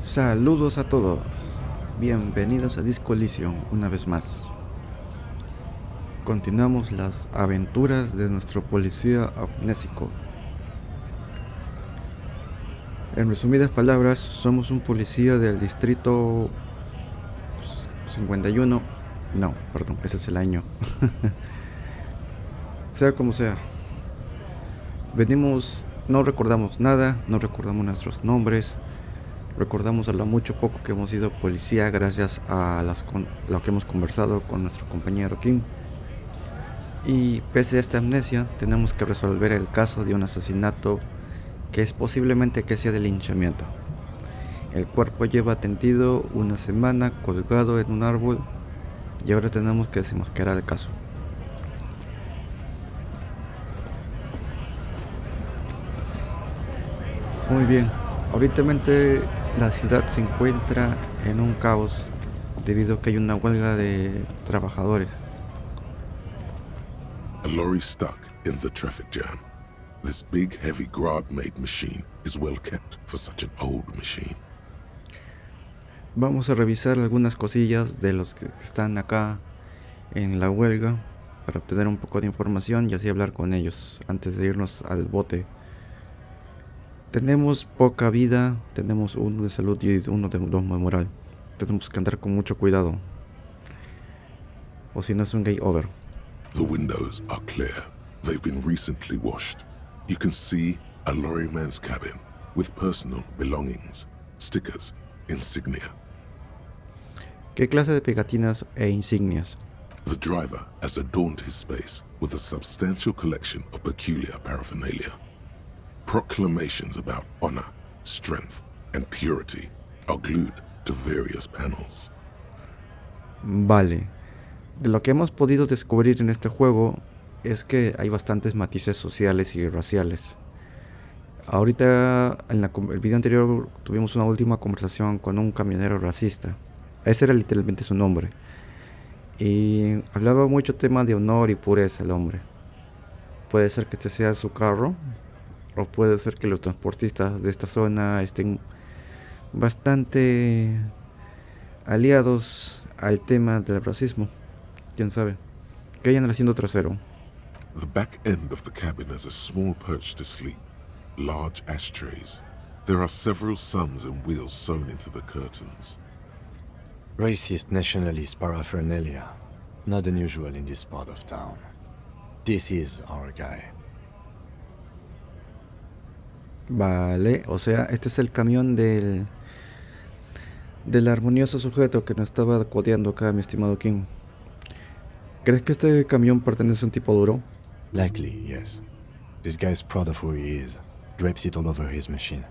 Saludos a todos, bienvenidos a Disco Elysium una vez más. Continuamos las aventuras de nuestro policía amnésico. En resumidas palabras, somos un policía del distrito 51. No, perdón, ese es el año. Sea como sea, venimos, no recordamos nada, no recordamos nuestros nombres. Recordamos a lo mucho poco que hemos sido policía gracias a lo que hemos conversado con nuestro compañero Kim. Y pese a esta amnesia, tenemos que resolver el caso de un asesinato que es posiblemente que sea de linchamiento. El cuerpo lleva tendido una semana colgado en un árbol y ahora tenemos que desenmascarar el caso. Muy bien, ahorita la ciudad se encuentra en un caos debido a que hay una huelga de trabajadores. A lorry stuck in the traffic jam. This big, heavy grad-made machine is well kept for such an old machine. Vamos a revisar algunas cosillas de los que están acá en la huelga para obtener un poco de información y así hablar con ellos antes de irnos al bote. Tenemos poca vida, tenemos uno de salud y uno de moral. Tenemos que andar con mucho cuidado, o si no es un game over. The windows are clear. They've been recently washed. You can see a lorryman's cabin with personal belongings, stickers, insignia. ¿Qué clase de pegatinas e insignias? The driver has adorned his space with a substantial collection of peculiar paraphernalia. Proclamations about honor, strength, and purity are glued to various panels. Vale. De lo que hemos podido descubrir en este juego es que hay bastantes matices sociales y raciales. Ahorita en el video anterior tuvimos una última conversación con un camionero racista. Ese era literalmente su nombre. Y hablaba mucho tema de honor y pureza el hombre. Puede ser que este sea su carro, o puede ser que los transportistas de esta zona estén bastante aliados al tema del racismo. Quién sabe. Que hayan el asiento trasero. The back end of the cabin has a small perch to sleep, large ashtrays. There are several suns and wheels sewn into the curtains. Racist nationalist paraphernalia. Not unusual in this part of town. This is our guy. Vale, o sea, este es el camión del armonioso sujeto que nos estaba codeando acá, mi estimado King. ¿Crees que este camión pertenece a un tipo duro? Likely, yes. This guy's proud of who he is. Drapes it all over his machine.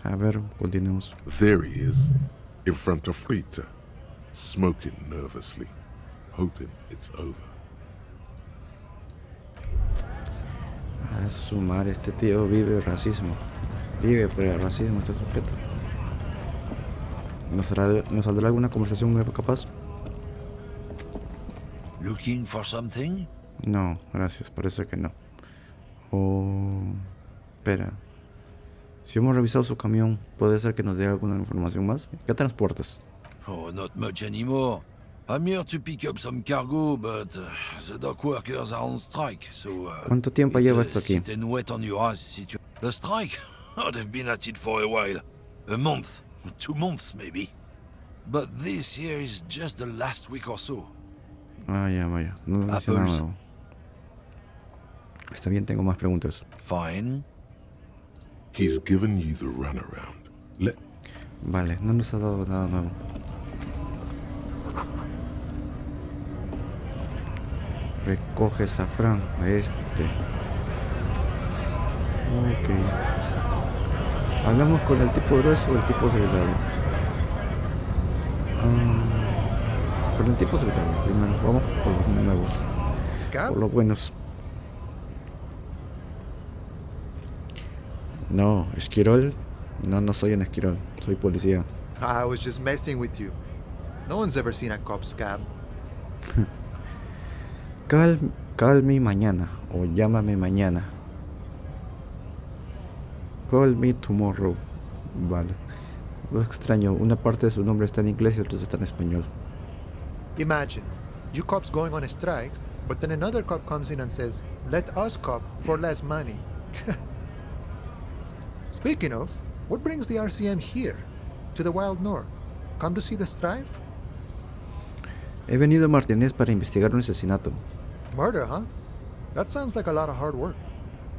A ver, continuemos. There he is, in front of Rita, smoking nervously, hoping it's over. A sumar, este tío vive el racismo. Vive por el racismo este sujeto. ¿Nos saldrá alguna conversación nueva capaz? Looking for something? No, gracias, parece que no. Espera. Si hemos revisado su camión, puede ser que nos dé alguna información más. ¿Qué transportas? Oh, not much anymore. I'm here to pick up some cargo, but the dock workers are on strike, so ¿Cuánto tiempo lleva esto aquí? sit and wait on your ass situation. The strike? Oh, they've been at it for a while. A month, 2 months maybe. But this here is just the last week or so. Vaya. No dice nada nuevo. Está bien, tengo más preguntas. Fine. He's given you the runaround. Vale, no nos ha dado nada nuevo. Recoge safrán, Ok. ¿Hablamos con el tipo grueso o el tipo delgado? Con el tipo delgado. Primero, vamos por los nuevos. Por los buenos. No, esquirol. No soy un esquirol. Soy policía. I was just messing with you. No one's ever seen a cop scab. Call me mañana o llámame mañana. Call me tomorrow. Vale. Lo extraño, una parte de su nombre está en inglés y otra está en español. Imagine, you cops going on a strike, but then another cop comes in and says, let us cop for less money. Speaking of, what brings the RCM here? To the Wild North? Come to see the strife? He venido a Martínez para investigar un asesinato. Murder, huh? That sounds like a lot of hard work.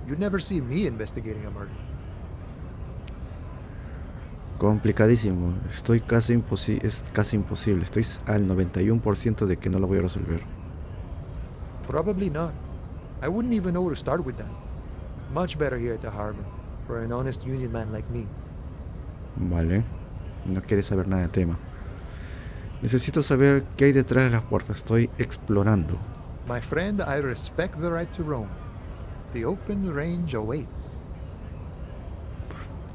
You'd never see me investigating a murder. Complicadísimo. Es casi imposible. Estoy al 91% de que no lo voy a resolver. Probably not. I wouldn't even know where to start with that. Much better here at the harbor, for an honest union man like me. Vale. No quieres saber nada del tema. Necesito saber qué hay detrás de las puertas. Estoy explorando. My friend, I respect the right to roam. The open range awaits.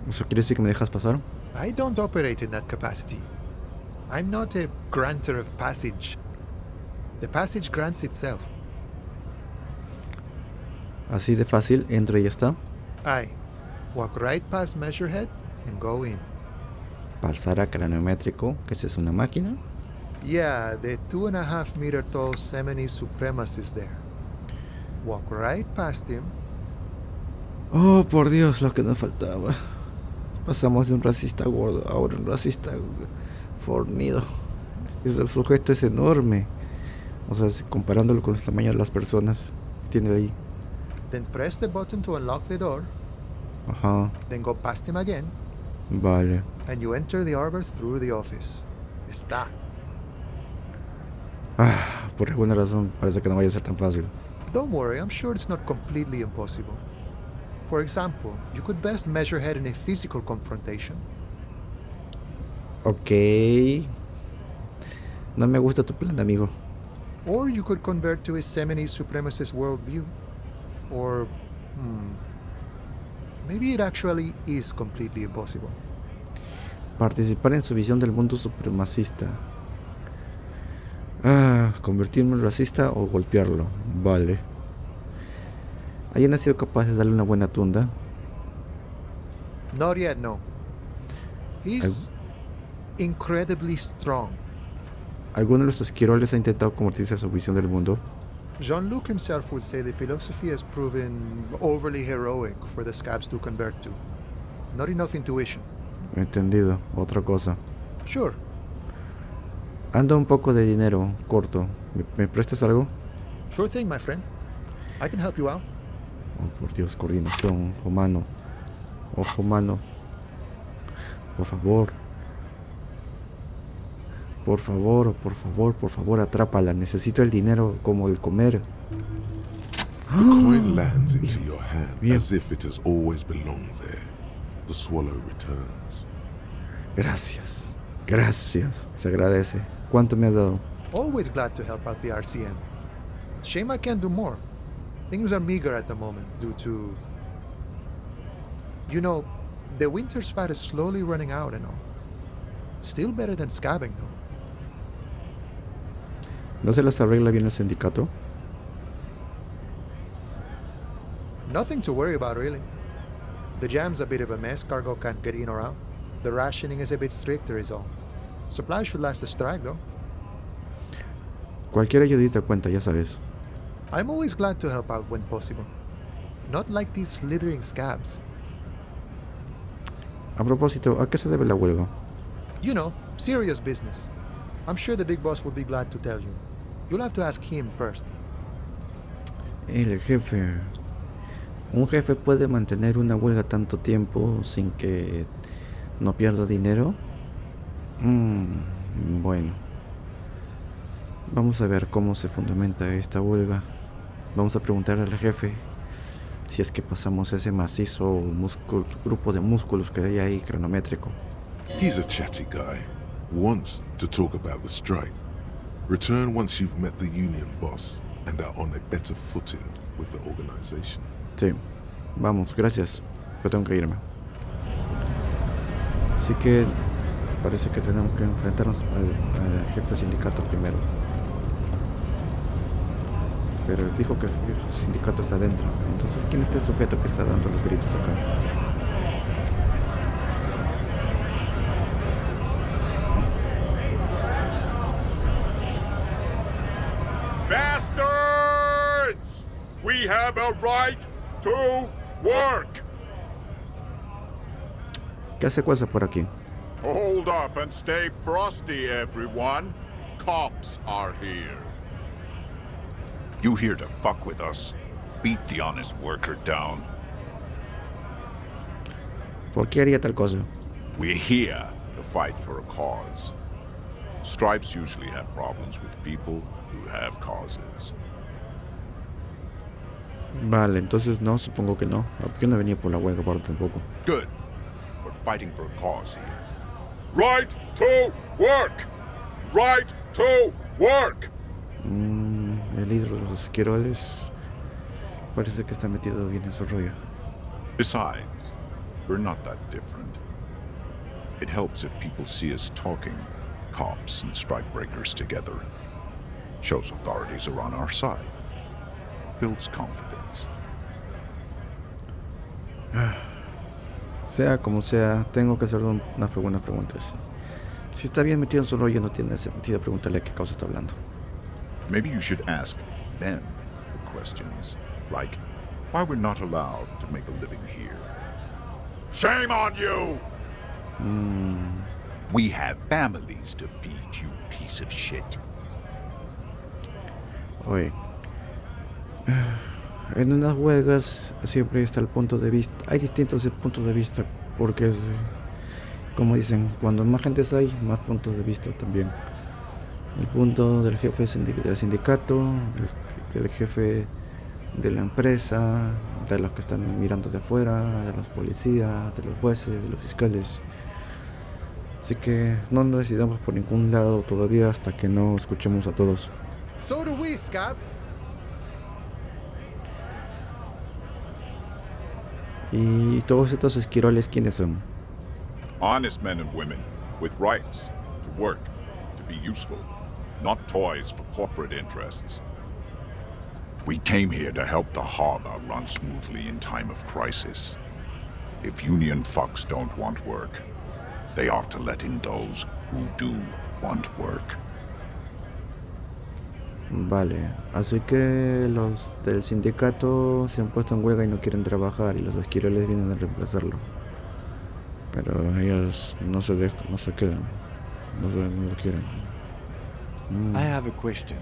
¿Eso quiere decir que me dejas pasar? I don't operate in that capacity. I'm not a granter of passage. The passage grants itself. Así de fácil, entro y ya está. I walk right past Measurehead and go in. Pasar a Craneometrico, que esa es una máquina. Yeah, the 2.5 meter tall Semini supremacist there. Walk right past him. Oh, por Dios, lo que nos faltaba. Pasamos de un racista gordo a ahora un racista fornido. Ese sujeto es enorme. O sea, comparándolo con el tamaño de las personas que tiene ahí. Then press the button to unlock the door. Ajá, Then go past him again. vale. And you enter the arbor through the office. Está. Ah, por alguna razón parece que no vaya a ser tan fácil. Don't worry, I'm sure it's not completely impossible. For example, you could best Measurehead in a physical confrontation. Ok. No me gusta tu plan, amigo. Or you could convert to a Semini supremacist worldview. Or, maybe it actually is completely impossible. Participar en su visión del mundo supremacista. Ah, convertirme en racista o golpearlo. Vale. ¿Hayan sido capaces de darle una buena tunda? Not yet, no. He's incredibly strong. ¿Alguno de los esquiroles ha intentado convertirse a su visión del mundo? Jean-Luc himself would say the philosophy has proven overly heroic for the scabs to convert to. Not enough intuition. Entendido. Otra cosa. Sure. Anda un poco de dinero corto. ¿Me prestas algo? Sure thing, my friend. I can help you out. Oh, por Dios, coordinación. Ojo mano. Ojo mano. Por favor. Por favor, por favor, por favor, atrápala. Necesito el dinero como el comer. The coin lands into your hand Bien. as if it has always belonged there. The swallow returns. Gracias. Gracias. Se agradece. ¿Cuánto me has dado? Always glad to help out the RCM. Shame I can't do more. Things are meager at the moment due to... You know, the winter's fat is slowly running out and all. Still better than scabbing though. ¿No se las arregla bien el sindicato? Nothing to worry about really. The jam's a bit of a mess, cargo can't get in or out. The rationing is a bit stricter is all. Supplies should last the strike though. Cualquier ayudita cuenta, ya sabes. I'm always glad to help out when possible. Not like these slithering scabs. A propósito, ¿a qué se debe la huelga? You know, serious business. I'm sure the big boss would be glad to tell you. You'll have to ask him first. El jefe. ¿Un jefe puede mantener una huelga tanto tiempo sin que no pierda dinero? Bueno. Vamos a ver cómo se fundamenta esta huelga. Vamos a preguntarle al jefe si es que pasamos ese macizo grupo de músculos que hay ahí, craneométrico. He's a chatty guy. Wants to talk about the strike. Return once you've met the union boss and are on a better footing with the organization. Sí, vamos, gracias. Yo tengo que irme. Así que parece que tenemos que enfrentarnos al jefe del sindicato primero. Pero dijo que el sindicato está adentro. Entonces, ¿quién es este sujeto que está dando los gritos acá? have a right to work! ¿Qué hace cosa por aquí? Hold up and stay frosty, everyone. Cops are here. You here to fuck with us? Beat the honest worker down. ¿Por qué haría tal cosa? We're here to fight for a cause. Stripes usually have problems with people who have causes. Vale, entonces no, supongo que no. Yo no venía por la huelga, por tampoco. Good. We're fighting for a cause here. Right to work! Right to work! El líder de los esquiroles parece que está metido bien en su rollo. Besides, we're not that different. It helps if people see us talking, cops and strikebreakers together. Shows authorities are on our side. Builds confidence. Sea como sea, tengo que hacer unas buenas preguntas. Si está bien metido en su rollo, no tiene sentido preguntarle qué causa está hablando. Maybe you should ask them the questions, like why we're not allowed to make a living here. Shame on you! We have families to feed, you piece of shit. Oye, en unas huelgas siempre está el punto de vista. Hay distintos puntos de vista porque, como dicen, cuando más gente hay, más puntos de vista también. El punto del jefe del sindicato, del jefe de la empresa, de los que están mirando de afuera, de los policías, de los jueces, de los fiscales. Así que no nos decidamos por ningún lado todavía hasta que no escuchemos a todos. So do we, Scab. Y todos estos esquiroles, ¿quiénes son? Honest men and women with rights to work, to be useful, not toys for corporate interests. We came here to help the harbor run smoothly in time of crisis. If union fucks don't want work, they ought to let in those who do want work. Vale, así que los del sindicato se han puesto en huelga y no quieren trabajar y los esquiroles vienen a reemplazarlo. Pero ellos no se quedan, no lo quieren. I have a question.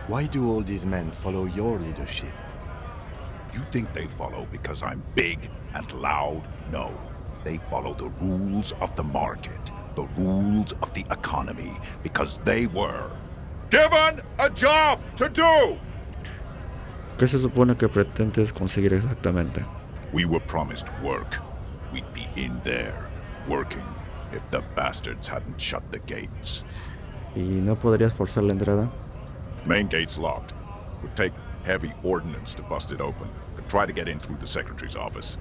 Why do all these men follow your leadership? You think they follow because I'm big and loud? No. They follow the rules of the market, the rules of the economy, because they were Given a job to do! ¿Qué se supone que pretendes conseguir exactamente? We were promised work. We'd be in there, working, if the bastards hadn't shut the gates. ¿Y no podrías forzar la entrada? Main gate's locked. Would take heavy ordnance to bust it open. Could try to get in through the secretary's office.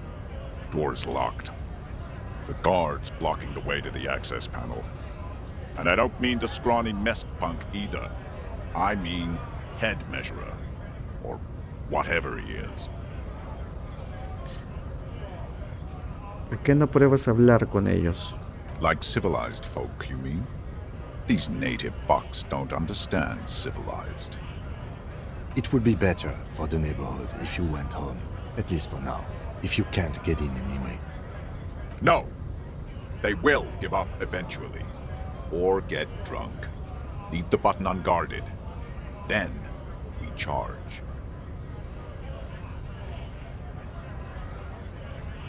Door's locked. The guard's blocking the way to the access panel. And I don't mean the scrawny mess punk either. I mean head measurer. Or whatever he is. ¿Por qué no pruebas a hablar con ellos? Like civilized folk, you mean? These native fucks don't understand civilized. It would be better for the neighborhood if you went home, at least for now, if you can't get in anyway. No! They will give up eventually. Or get drunk. Leave the button unguarded. Then we charge.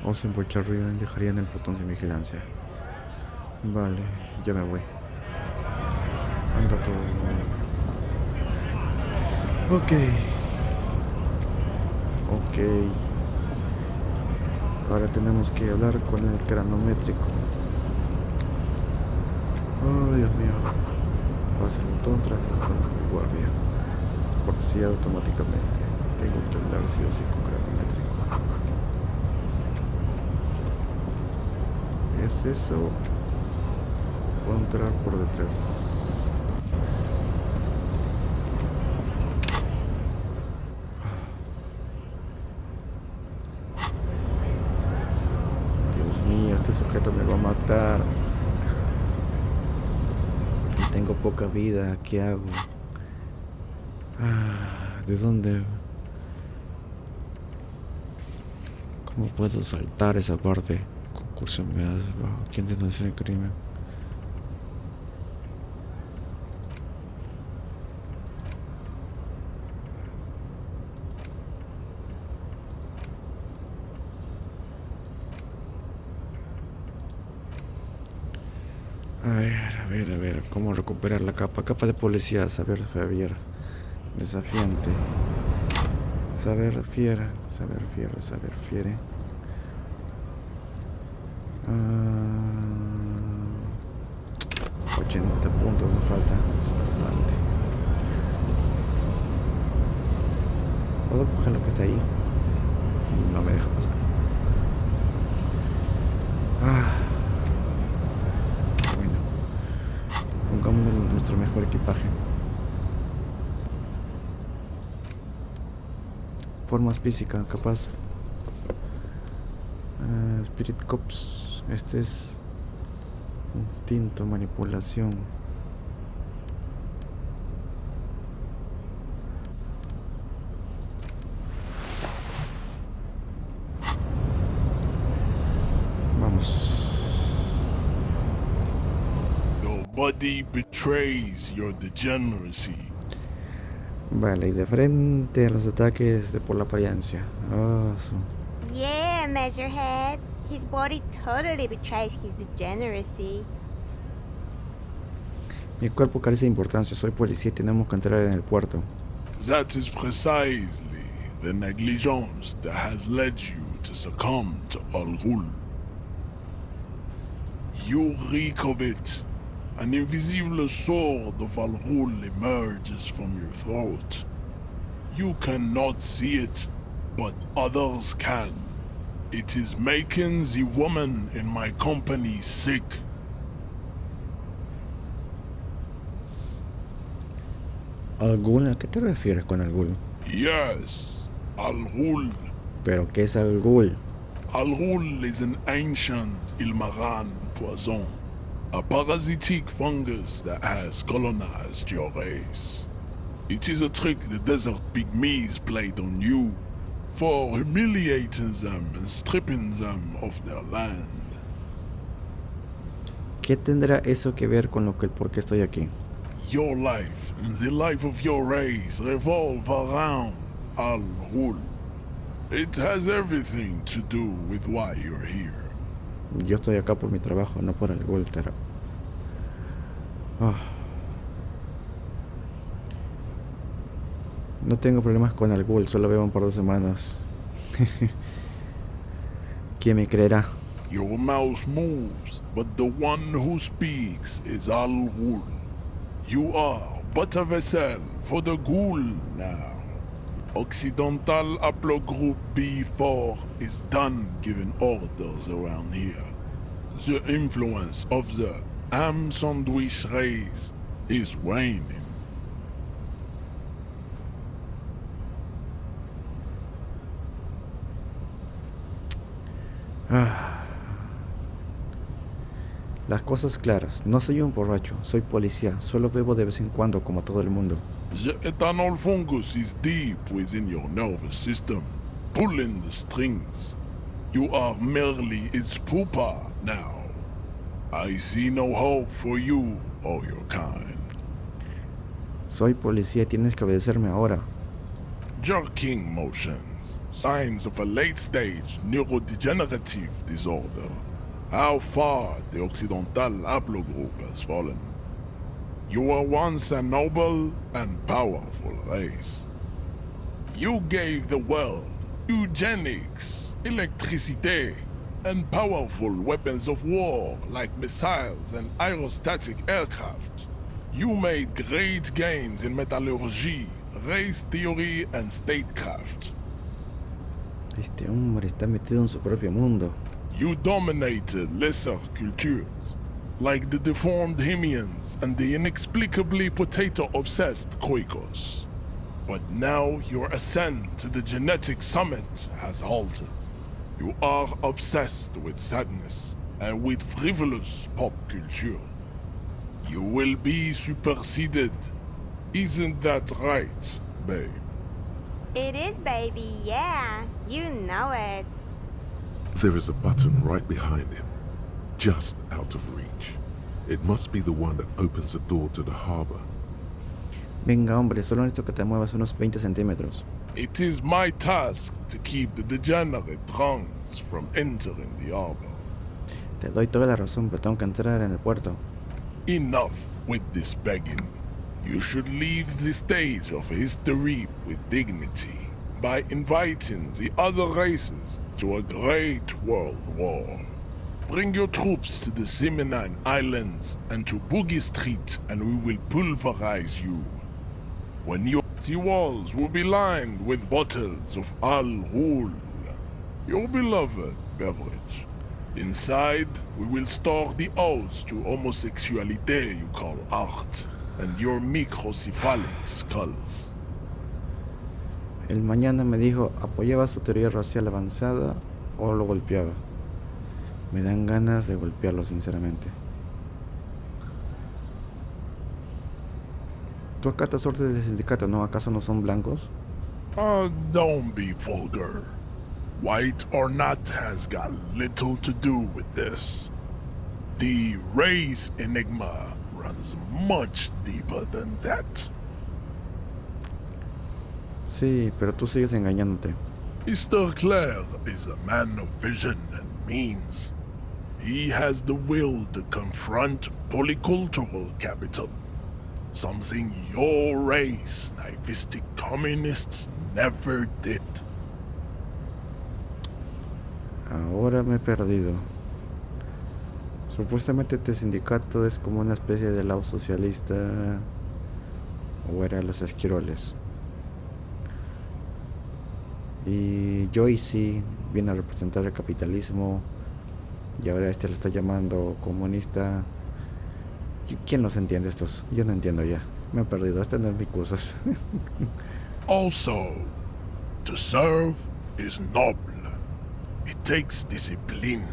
O sin emborchar ruido dejarían el botón sin vigilancia. Vale, ya me voy. Anda todo. Ok. Ahora tenemos que hablar con el craneométrico. Oh, Dios mío. Pasa el botón, tráfico con el guardia. Es cortesía automáticamente. Tengo que hablar sí o sí con craneométrico. ¿Es eso? Voy a entrar por detrás. Dios mío, este sujeto me va a matar. Y tengo poca vida, ¿qué hago? ¿De dónde? ¿Cómo puedo saltar esa parte? Concurso en medidas bajo. ¿Quién denunció el crimen? A ver, ¿cómo recuperar la capa? Capa de policía, saber Javier. Desafiante. Saber fiera, saber fiera, saber fiere. 80 puntos me falta, es bastante. ¿Puedo coger lo que está ahí? No me deja pasar. Bueno, pongamos nuestro mejor equipaje. Formas físicas, capaz. Spirit Cops. Este es instinto, manipulación. Vamos. Nobody betrays your degeneracy. Vale, y de frente a los ataques de por la apariencia. Yeah, Measurehead. His body totally betrays his degeneracy. Mi cuerpo carece de importancia, soy policía y tenemos que entrar en el puerto. That is precisely the negligence that has led you to succumb to algo. You reek of it. An invisible sword of algo emerges from your throat. You cannot see it, but others can. It is making the woman in my company sick. ¿Algul? ¿A qué te refieres con algul? Yes, algo. ¿Pero qué es algul? Algo is an ancient Ilmaran poison, a parasitic fungus that has colonized your race. It is a trick the desert pygmies played on you, for humiliating them and stripping them of their land. ¿Qué tendrá eso que ver con lo que el por qué estoy aquí? Your life and the life of your race revolve around Al-Ghul. It has everything to do with why you're here. Yo estoy acá por mi trabajo, no por el Walter. No tengo problemas con el Ghoul, solo veo un par de semanas. ¿Quién me creerá? Your mouth moves, but the one who speaks is Al-Ghul. You are but a vessel for the Ghoul now. Occidental Haplogroup B4 is done giving orders around here. The influence of the ham sandwich race is waning. Las cosas claras, no soy un borracho, soy policía, solo bebo de vez en cuando como todo el mundo. The ethanol fungus is deep within your nervous system, pulling the strings. You are merely its pupa now. I see no hope for you or your kind. Soy policía, tienes que obedecerme ahora. Jerking motions, signs of a late-stage neurodegenerative disorder. How far the Occidental Haplogroup has fallen. You were once a noble and powerful race. You gave the world eugenics, electricity, and powerful weapons of war like missiles and aerostatic aircraft. You made great gains in metallurgy, race theory, and statecraft. Este hombre está metido en su propio mundo. You dominated lesser cultures, like the deformed Hemians and the inexplicably potato-obsessed Khoikos. But now your ascent to the genetic summit has halted. You are obsessed with sadness and with frivolous pop culture. You will be superseded. Isn't that right, babe? It is, baby, yeah. You know it. There is a button right behind him, just out of reach. It must be the one that opens the door to the harbor. Venga, hombre, solo necesito que te muevas unos 20 centímetros. It is my task to keep the degenerate drunks from entering the harbor. Te doy toda la razón, pero tengo que entrar en el puerto. Enough with this begging. You should leave the stage of history with dignity by inviting the other races to a great world war. Bring your troops to the Seminine Islands and to Boogie Street, and we will pulverize you. When the walls will be lined with bottles of Al Ghul, your beloved beverage. Inside, we will store the odes to homosexuality you call art, and your microcephalic skulls. El mañana me dijo, ¿apoyaba su teoría racial avanzada o lo golpeaba? Me dan ganas de golpearlo, sinceramente. ¿Tú acatas órdenes del sindicato, no? ¿Acaso no son blancos? Don't be vulgar. White or not has got little to do with this. The race enigma runs much deeper than that. Sí, pero tú sigues engañándote. Mr. Clare is a man of vision and means. He has the will to confront polycultural capital, something your race, naivistic communists, never did. Ahora me he perdido. Supuestamente este sindicato es como una especie de lado socialista, o era los esquiroles. Y Joyce viene a representar el capitalismo, y ahora este le está llamando comunista. ¿Quién los entiende estos? Yo no entiendo ya. Me he perdido. Estas no es mi cosas. Also, to serve is noble. It takes discipline.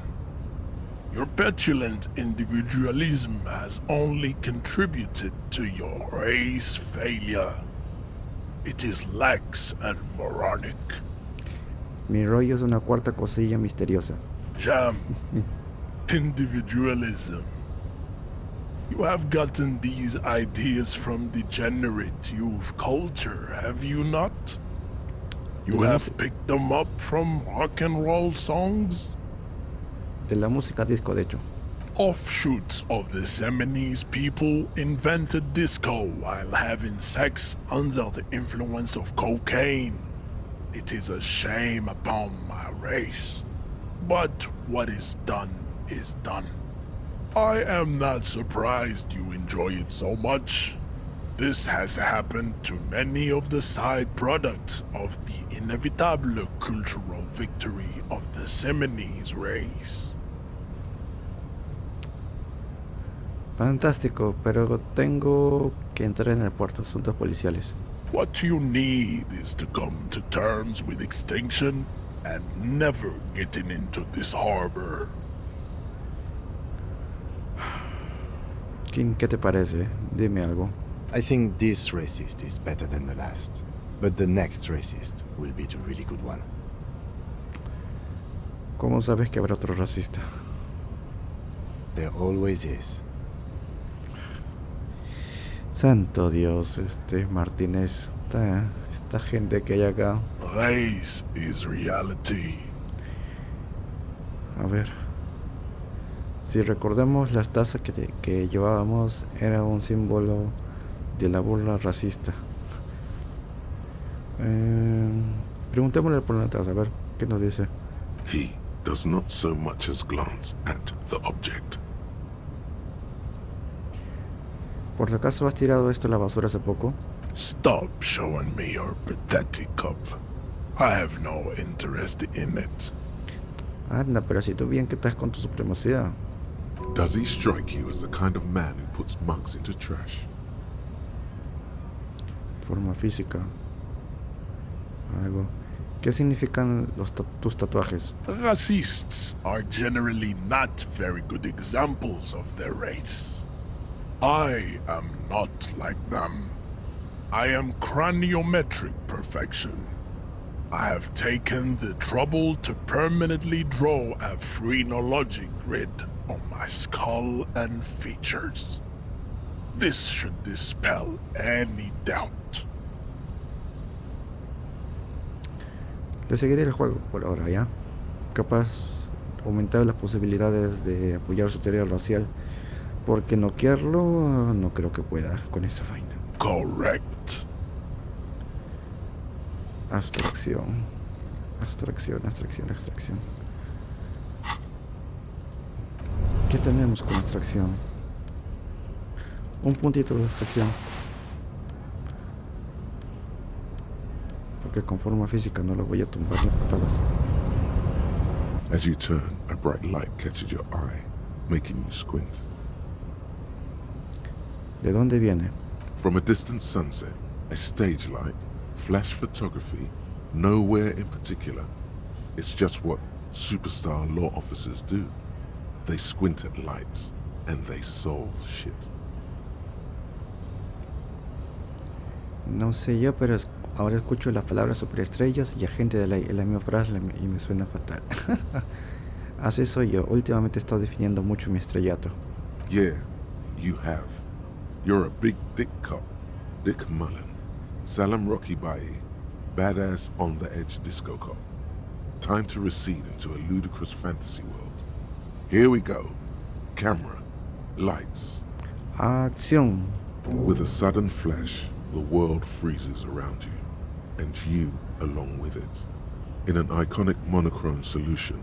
Your petulant individualism has only contributed to your race failure. It is lax and moronic. Mi rollo es una cuarta cosilla misteriosa. Jam. Individualism. You have gotten these ideas from degenerate youth culture, have you not? You have picked them up from rock and roll songs? De la música disco, de hecho. Offshoots of the Seminoles people invented disco while having sex under the influence of cocaine. It is a shame upon my race. But what is done is done. I am not surprised you enjoy it so much. This has happened to many of the side products of the inevitable cultural victory of the Seminoles race. Fantástico, pero tengo que entrar en el puerto, asuntos policiales. What you need is to come to terms with extinction and never getting into this harbor. Kim, ¿qué te parece? Dime algo. I think this racist is better than the last, but the next racist will be the really good one. ¿Cómo sabes que habrá otro racista? There always is. Santo Dios, Martínez, esta gente que hay acá. Race is reality. A ver. Si recordamos, las tazas que llevábamos era un símbolo de la burla racista. Preguntémosle por la taza, a ver qué nos dice. He does not so much as glance at the object. ¿Por si acaso has tirado esto a la basura hace poco? Stop showing me your pathetic cup. I have no interest in it. Anda, pero si tú bien que estás con tu supremacía. Does he strike you as the kind of man who puts mugs into trash? Forma física. Algo. ¿Qué significan tus tatuajes? Racists are generally not very good examples of their race. I am not like them. I am craneometric perfection. I have taken the trouble to permanently draw a phrenology grid on my skull and features. This should dispel any doubt. Le seguiré el juego por ahora, ¿ya? Capaz aumentar las posibilidades de apoyar su teoría racial, porque noquearlo no creo que pueda con esa vaina. Correct. Abstracción. Abstracción. ¿Qué tenemos con abstracción? Un puntito de abstracción. Porque con forma física no lo voy a tumbar ni patadas. As you turn, a bright light catches your eye, making you squint. ¿De dónde viene? From a distant sunset, a stage light, flash photography, nowhere in particular. It's just what superstar law officers do. They squint at lights, and they solve shit. No sé yo, pero ahora escucho las palabras superestrellas y agente de la misma frase y me suena fatal. Así soy yo. Últimamente he estado definiendo mucho mi estrellato. Yeah, you have. You're a big dick cop, Dick Mullen, Salam Rocky Bayi, badass on the edge disco cop. Time to recede into a ludicrous fantasy world. Here we go. Camera, lights. Acción. With a sudden flash, the world freezes around you, and you along with it. In an iconic monochrome solution,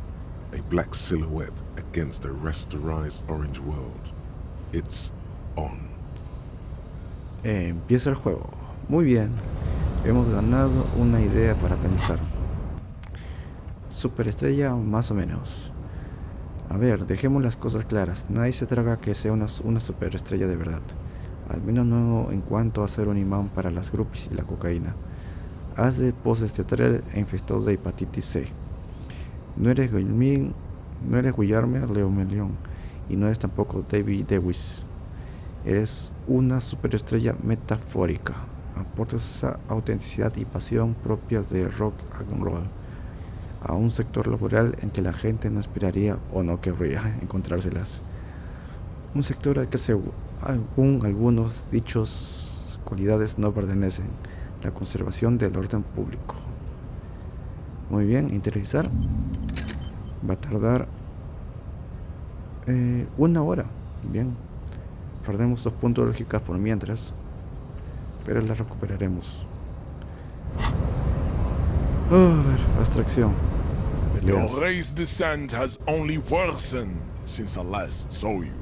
a black silhouette against a rasterized orange world. It's on. Empieza el juego. Muy bien. Hemos ganado una idea para pensar. Superestrella más o menos. A ver, dejemos las cosas claras. Nadie se traga que sea una superestrella de verdad. Al menos no en cuanto a ser un imán para las groupies y la cocaína. Hace poses teatrales e infestado de hepatitis C. No eres Guillermo Leomelión y no eres tampoco David Lewis. Eres una superestrella metafórica. Aportas esa autenticidad y pasión propias de rock and roll a un sector laboral en que la gente no esperaría o no querría encontrárselas. Un sector al que según algunos dichos cualidades no pertenecen: la conservación del orden público. Muy bien, interiorizar. Va a tardar 1 hora. Bien, perdemos 2 puntos de lógica por mientras, pero la recuperaremos. A ver, abstracción. Your Peleas. race descent has only worsened since I last saw you.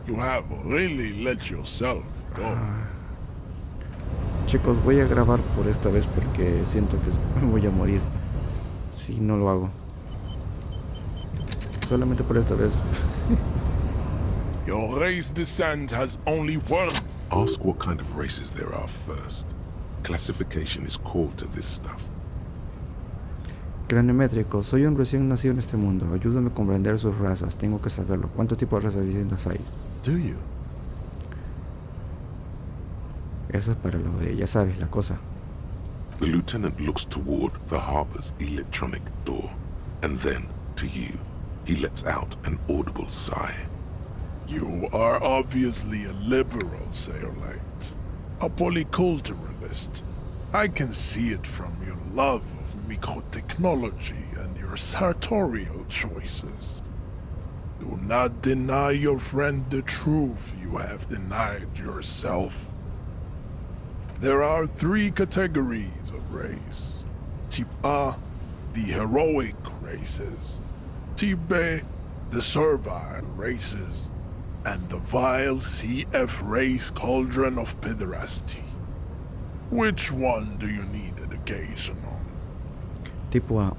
You have really let yourself go. Chicos, voy a grabar por esta vez porque siento que voy a morir si no lo hago. Solamente por esta vez. Your race descent has only worsened. Ask what kind of races there are first. Classification is core to this stuff. Craneométrico, soy un recién nacido en este mundo. Ayúdame a comprender sus razas. Tengo que saberlo. ¿Cuántos tipos de razas distintas hay? Do you? Eso es para lo de, ya sabes, la cosa. The lieutenant looks toward the harbor's electronic door, and then to you. He lets out an audible sigh. You are obviously a liberal, Sailorite. A polyculturalist. I can see it from your love of microtechnology and your sartorial choices. Do not deny your friend the truth you have denied yourself. There are 3 categories of race. Type A, the heroic races. Type B, the servile races. And the vile CF race cauldron of pederasty. Which one do you need education on? Tipo A.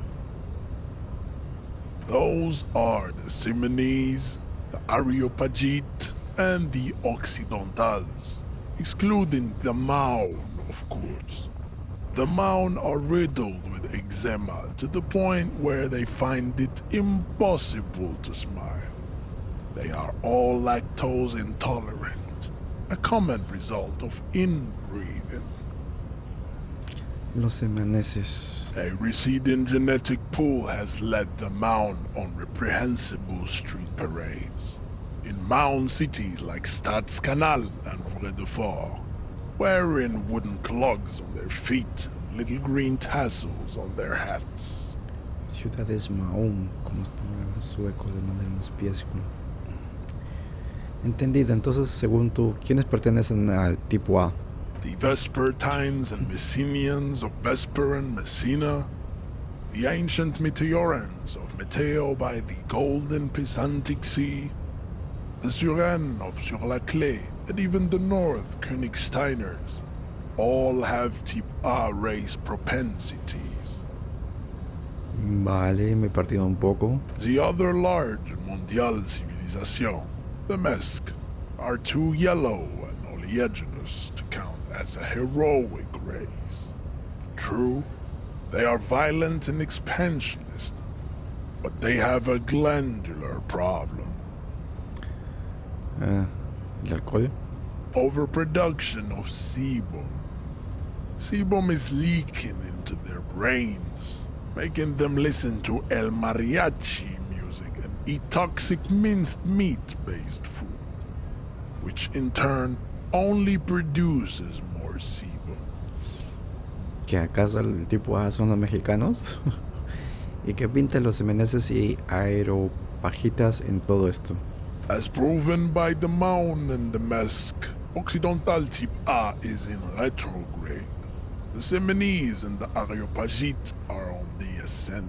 Those are the Simonese, the Areopagite, and the Occidentals, excluding the Maun, of course. The Maun are riddled with eczema to the point where they find it impossible to smile. They are all lactose intolerant, a common result of inbreeding. Los emaneses. A receding genetic pool has led the Mound on reprehensible street parades. In Mound cities like Canal and Fredefort, wearing wooden clogs on their feet and little green tassels on their hats. Ciudades Mahón, como está sueco de madera en los pies. Entendido. Entonces, según tú, ¿quiénes pertenecen al tipo A? The Vespertines and Messenians of Vesper and Messina, the ancient Meteorans of Meteo by the golden Pisantic Sea, the Seran of Sur-la-Clé, and even the North Königsteiners, all have type A race propensities. Vale, me he perdido un poco. The other large mondial civilization, the Mesk, are too yellow and oleaginous to count as a heroic race. True, they are violent and expansionist, but they have a glandular problem. ¿El alcohol? Overproduction of sebum. Sebum is leaking into their brains, making them listen to El Mariachi music and eat toxic minced meat-based food, which in turn only produces more sebum. ¿Que acaso el tipo A son los mexicanos? ¿Y qué pintan los emaneses y aeropajitas en todo esto? As proven by the Mound and the Mesk, Occidental type A is in retrograde. The Semenese and the Areopagites are on the ascent.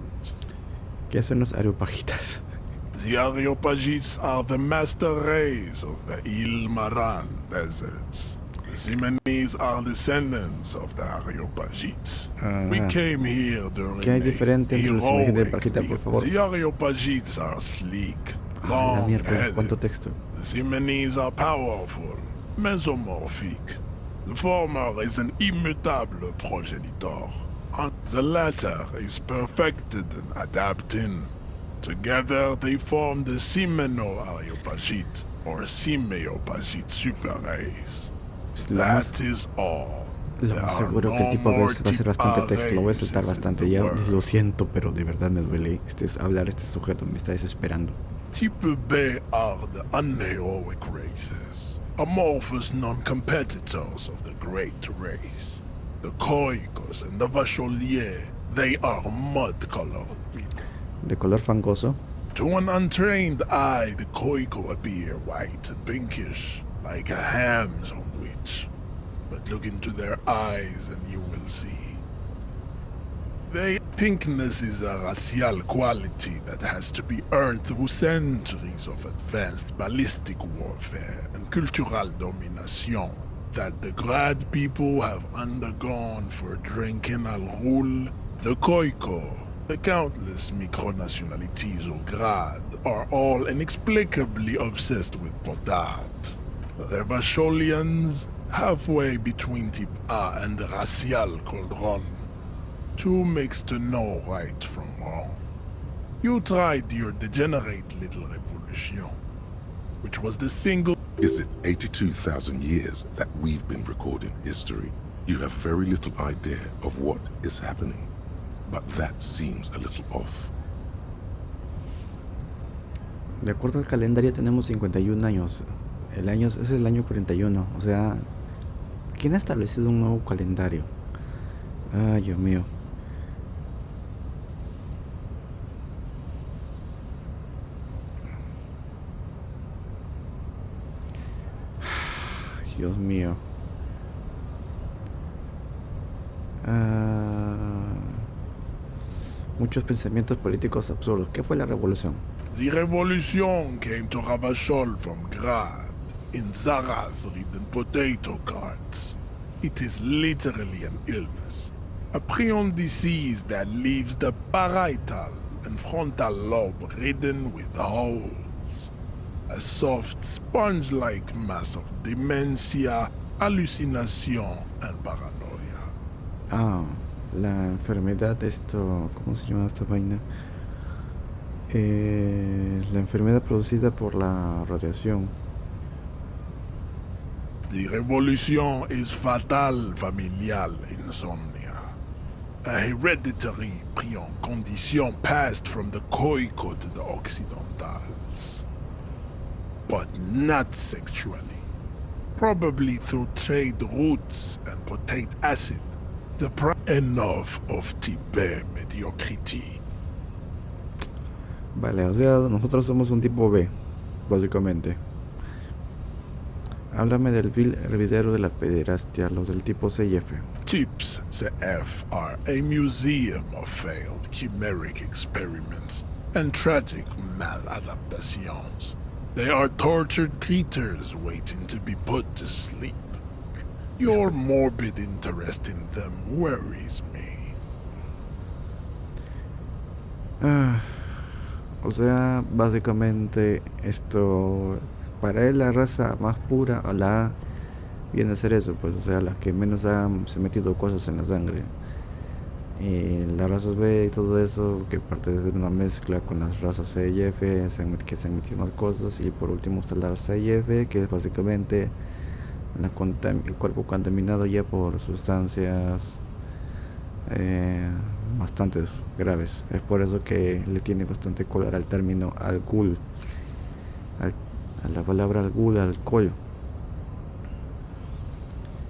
¿Qué son los aeropajitas? The Areopagites are the master race of the Ilmaran deserts. The Semenese are descendants of the Areopagites. We came here during ¿Qué hay diferente entre los Semenese y Areopagita, por favor? The Areopagites are sleek, La miércoles, long-headed. ¿cuánto texto? The Semenese are powerful, mesomorphic. The former is an immutable progenitor, and the latter is perfected and adapting. Together they form the Simeno-Areopagite, or Simeopagite super race. That is all. Lo más seguro que el tipo B va a ser bastante texto, lo voy a saltar bastante, ya lo siento, pero de verdad me duele hablar este sujeto, me está desesperando. Type B are the unheroic races, amorphous non-competitors of the great race. The Khoikos and the Vacholier, they are mud-colored people. ¿De color fangoso? To an untrained eye, the Khoiko appear white and pinkish, like a ham sandwich. But look into their eyes and you will see. Their pinkness is a racial quality that has to be earned through centuries of advanced ballistic warfare and cultural domination that the Grad people have undergone for drinking al rul. The Khoiko, the countless micronationalities of Grad, are all inexplicably obsessed with potard. The Vacholians, halfway between type A and the racial cauldron. Two mixed to know right from wrong. You tried your degenerate little revolution, which was the single... Is it 82,000 years that we've been recording history? You have very little idea of what is happening. But that seems a little off. De acuerdo al calendario tenemos 51 años. Es el año 41. O sea, ¿quién ha establecido un nuevo calendario? Ay, Dios mío. Dios mío. Muchos pensamientos políticos absurdos. ¿Qué fue la revolución? The revolution came to Ravachol from Grad, in Zarath-ridden potato carts. It is literally an illness, a prion disease that leaves the parietal and frontal lobe ridden with holes. A soft, sponge-like mass of dementia, hallucination, and paranoia. La enfermedad, ¿cómo se llama esta vaina? La enfermedad producida por la radiación. The revolution is fatal familial insomnia. a hereditary pris en condition passed from the Khoico to the Occidentals. But not sexually. Probably through trade routes and potate acid. Enough of Tibet mediocrity. Vale, o sea, nosotros somos un tipo B, básicamente. Háblame del vil hervidero de la pederastia, los del tipo C y F. Tips CF are a museum of failed chimeric experiments and tragic maladaptations. They are tortured creatures waiting to be put to sleep. Your morbid interest in them worries me. O sea, básicamente esto, para él la raza más pura, o la A, viene a ser eso, pues, o sea, las que menos han se metido cosas en la sangre. Y las razas B y todo eso, que parte de una mezcla con las razas C y F, que se han metido más cosas. Y por último está la C y F, que es básicamente el cuerpo contaminado ya por sustancias bastante graves. Es por eso que le tiene bastante color al término alcohol, a la palabra alcohol.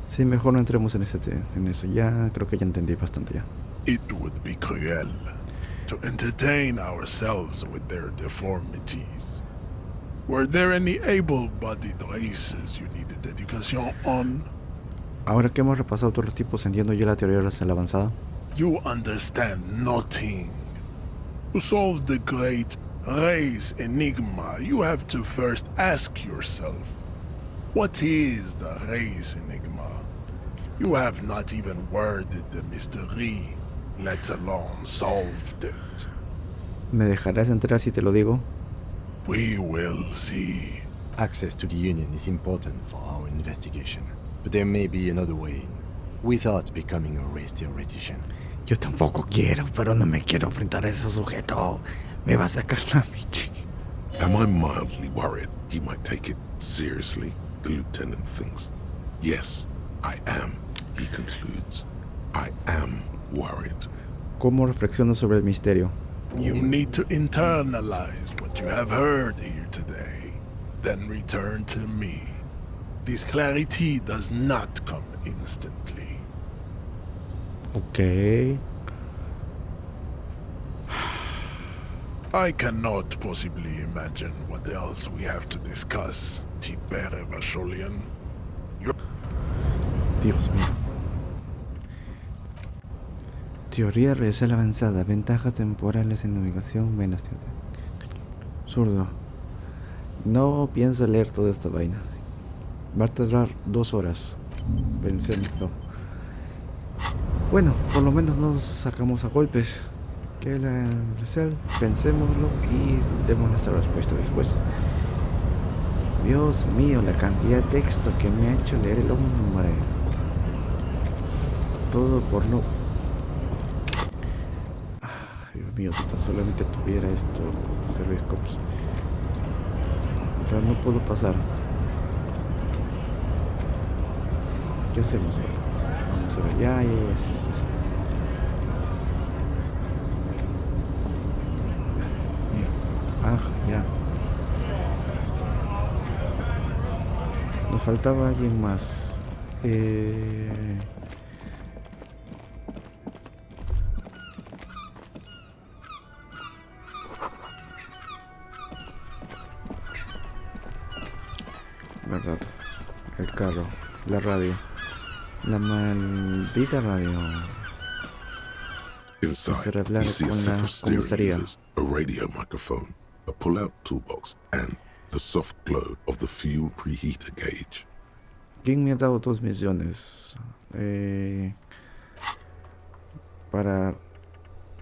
Sí, mejor no entremos en eso. Ya creo que ya entendí bastante ya. It would be cruel to entertain ourselves with their deformities. Were there any able-bodied races you needed education on? Ahora que hemos repasado todos los tipos, entiendo ya la teoría racial avanzada. You understand nothing. To solve the great race enigma, you have to first ask yourself, what is the race enigma? You have not even worded the mystery, let alone solved it. ¿Me dejarás entrar si te lo digo? We will see. Access to the Union is important for our investigation, but there may be another way in, without becoming a race theoretician. Yo tampoco quiero, pero no me quiero enfrentar a ese sujeto. Me va a sacar la michi. Am I mildly worried he might take it seriously? The lieutenant thinks. Yes, I am, he concludes. I am worried. ¿Cómo reflexiono sobre el misterio? You need to internalize what you have heard here today, then return to me. This clarity does not come instantly. Ok. I cannot possibly imagine what else we have to discuss, Tibere Vasholian. Dios mío. Teoría racial avanzada. Ventajas temporales en navegación. Menos teoría. Zurdo. No pienso leer toda esta vaina. Va a tardar 2 horas. Pensémoslo. Bueno, por lo menos nos sacamos a golpes. Que la racial. Pensémoslo y demos nuestra respuesta después. Dios mío, la cantidad de texto que me ha hecho leer el hombre. Todo por no... Dios mío, si tan solamente tuviera esto, Cerviscops. O sea, no puedo pasar. ¿Qué hacemos ahí? Vamos a ver, ya, sí. Mira, baja, ya. Nos faltaba alguien más. Verdad. El carro, la radio, la maldita radio. Inside, you see a set of steering levers, a radio microphone, a pull-out toolbox, and the soft glow of the fuel preheater gauge. ¿Quién me ha dado 2 misiones?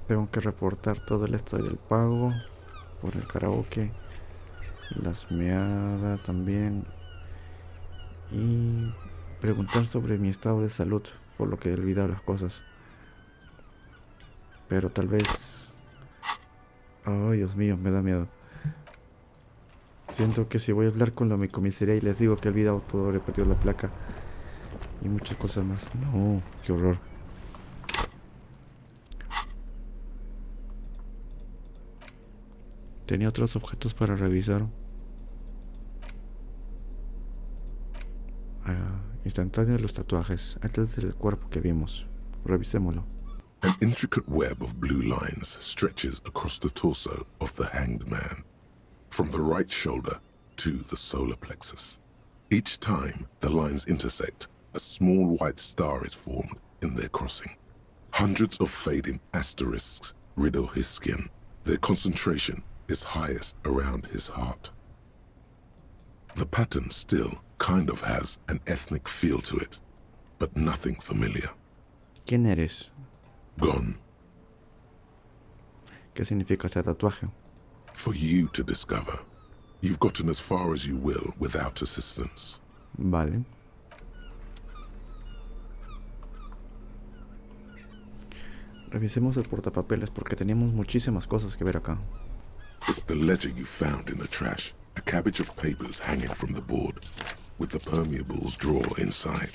Tengo que reportar todo el estado del pago por el karaoke, las meadas también, y preguntar sobre mi estado de salud, por lo que he olvidado las cosas. Pero tal vez... Ay, Dios mío, me da miedo. Siento que si voy a hablar con mi comisaría y les digo que he olvidado todo, he repetido la placa y muchas cosas más. No, qué horror. Tenía otros objetos para revisar. Instantáneo de los tatuajes, antes del cuerpo que vimos. Revisémoslo. An intricate web of blue lines stretches across the torso of the hanged man, from the right shoulder to the solar plexus. Each time the lines intersect, a small white star is formed in their crossing. Hundreds of fading asterisks riddle his skin. Their concentration is highest around his heart. The pattern still kind of has an ethnic feel to it, but nothing familiar. ¿Quién eres? Gone. ¿Qué significa este tatuaje? For you to discover. You've gotten as far as you will without assistance. Vale. Revisemos el portapapeles porque teníamos muchísimas cosas que ver acá. It's the ledger you found in the trash. A cabbage of papers hanging from the board, with the permeables drawer inside.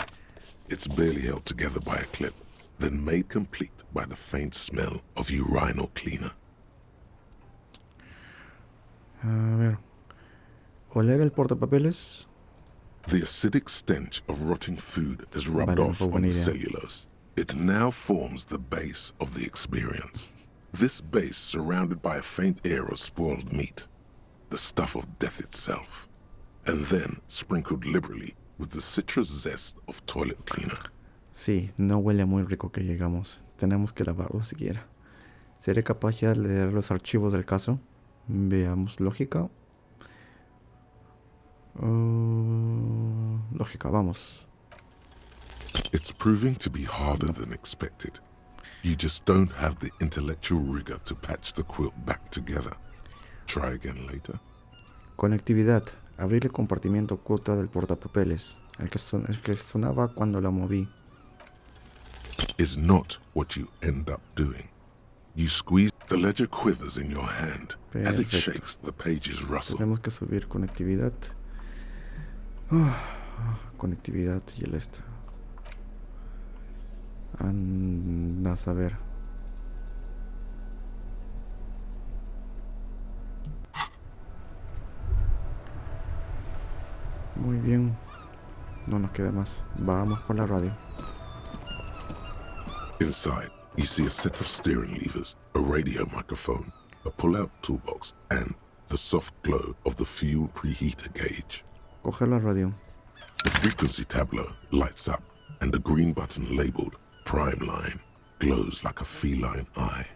It's barely held together by a clip, then made complete by the faint smell of urinal cleaner. A ver. ¿Oler el portapapeles? The acidic stench of rotting food has rubbed Vale, off fue on buena the idea. cellulose. It now forms the base of the experience. This base surrounded by a faint air of spoiled meat, the stuff of death itself, and then sprinkled liberally with the citrus zest of toilet cleaner. Sí, no huele muy rico que llegamos. Tenemos que lavarlo siquiera. ¿Seré capaz ya de leer los archivos del caso? Veamos lógica. Lógica, vamos. It's proving to be harder than expected. You just don't have the intellectual rigor to patch the quilt back together. Try again later. Conectividad. Abrir el compartimiento oculto del portapapeles. El que sonaba cuando lo moví. Is not what you end up doing. You squeeze, the ledger quivers in your hand. As it Perfecto. shakes, the pages rustle. Tenemos que subir conectividad. Conectividad y el esto. Anda a saber. Muy bien. No nos queda más. Vamos por la radio. Inside, you see a set of steering levers, a radio microphone, a pull-out toolbox, and the soft glow of the fuel preheater gauge. Coger la radio. The frequency tableau lights up, and a green button labeled Prime Line glows like a feline eye.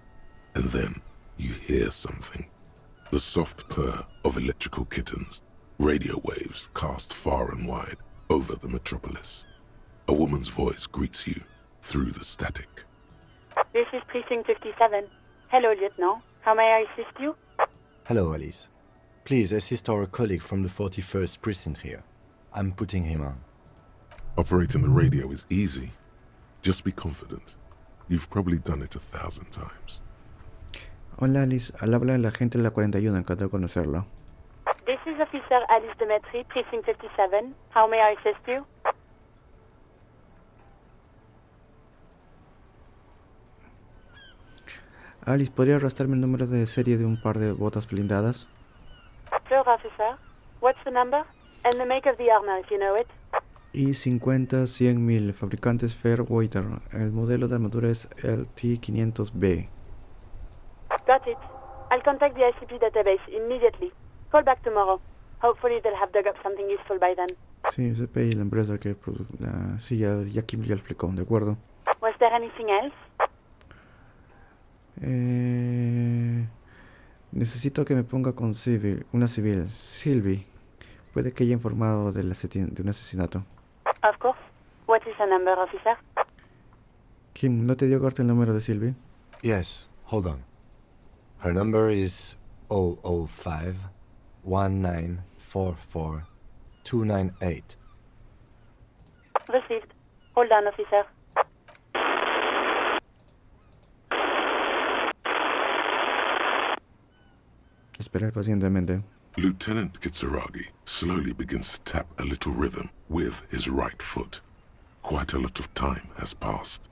And then you hear something. The soft purr of electrical kittens, radio waves cast far and wide over the metropolis. A woman's voice greets you through the static. This is Precinct 57. Hello, Lieutenant. How may I assist you? Hello, Alice. Please assist our colleague from the 41st precinct here. I'm putting him on. Operating the radio is easy. Just be confident. You've probably done it 1,000 times. Hola Alice, al habla la gente de la 41, encantado de conocerla. This is Officer Alice Demetri, Precinct 57. How may I assist you? Alice, ¿podría arrastrarme el número de serie de un par de botas blindadas? Sure, officer. What's the number? And the make of the armor, if you know it. I-50-100.000, fabricantes Fairwater. El modelo de armadura es LT500B. Got it. I'll contact the ICP database immediately. Call back tomorrow. Hopefully they'll have dug up something useful by then. Sí, CPI, la empresa que... sí, ya Kim ya explicó, ¿de acuerdo? Was there anything else? Necesito que me ponga con una civil, Sylvie. Puede que haya informado de un asesinato. Of course. What is her number, officer? Kim, ¿no te dio corte el número de Sylvie? Yes, hold on. Her number is 005 1944 298. Received. Hold on, officer. Esperar pacientemente. Lieutenant Kitsuragi slowly begins to tap a little rhythm with his right foot. Quite a lot of time has passed.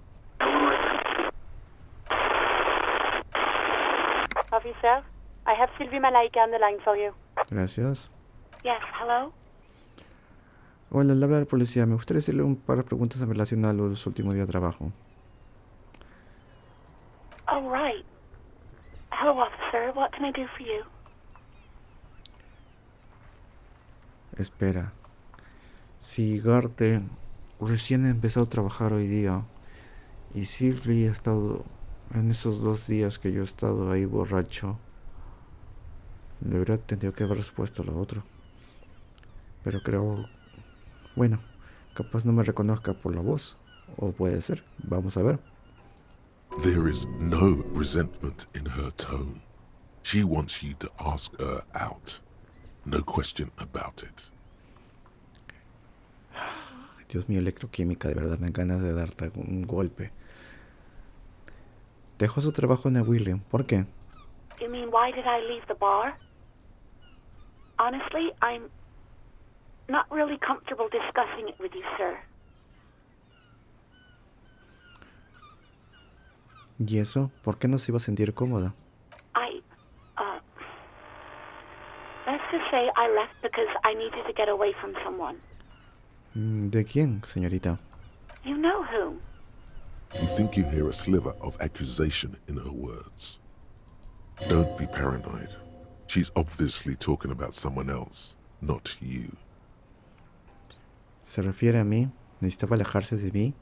Officer, I have Sylvie Malaika on the line for you. Gracias. Yes, hello? Hola, le habla la policía. Me gustaría hacerle un par de preguntas en relación a los últimos días de trabajo. Oh, right. Hello, officer. What can I do for you? Espera. Si Garte recién ha empezado a trabajar hoy día y Sylvie ha estado en esos 2 días que yo he estado ahí borracho, le hubiera tenido que haber respuesto a lo otro. Pero creo... Bueno, capaz no me reconozca por la voz. O puede ser. Vamos a ver. There is no resentment in her tone. She wants you to ask her out. No question about it. Dios mío, electroquímica, de verdad me dan ganas de darte un golpe. Dejó su trabajo en el William. ¿Por qué? You mean why did I leave the bar? Honestly, I'm not really comfortable discussing it with you, sir. ¿Y eso? ¿Por qué no se iba a sentir cómoda? Let's just say I left because I needed to get away from someone. ¿De quién, señorita? You know whom. You think you hear a sliver of accusation in her words. Don't be paranoid. She's obviously talking about someone else, not you. ¿Se refiere a mí? ¿Necesitaba alejarse de mí?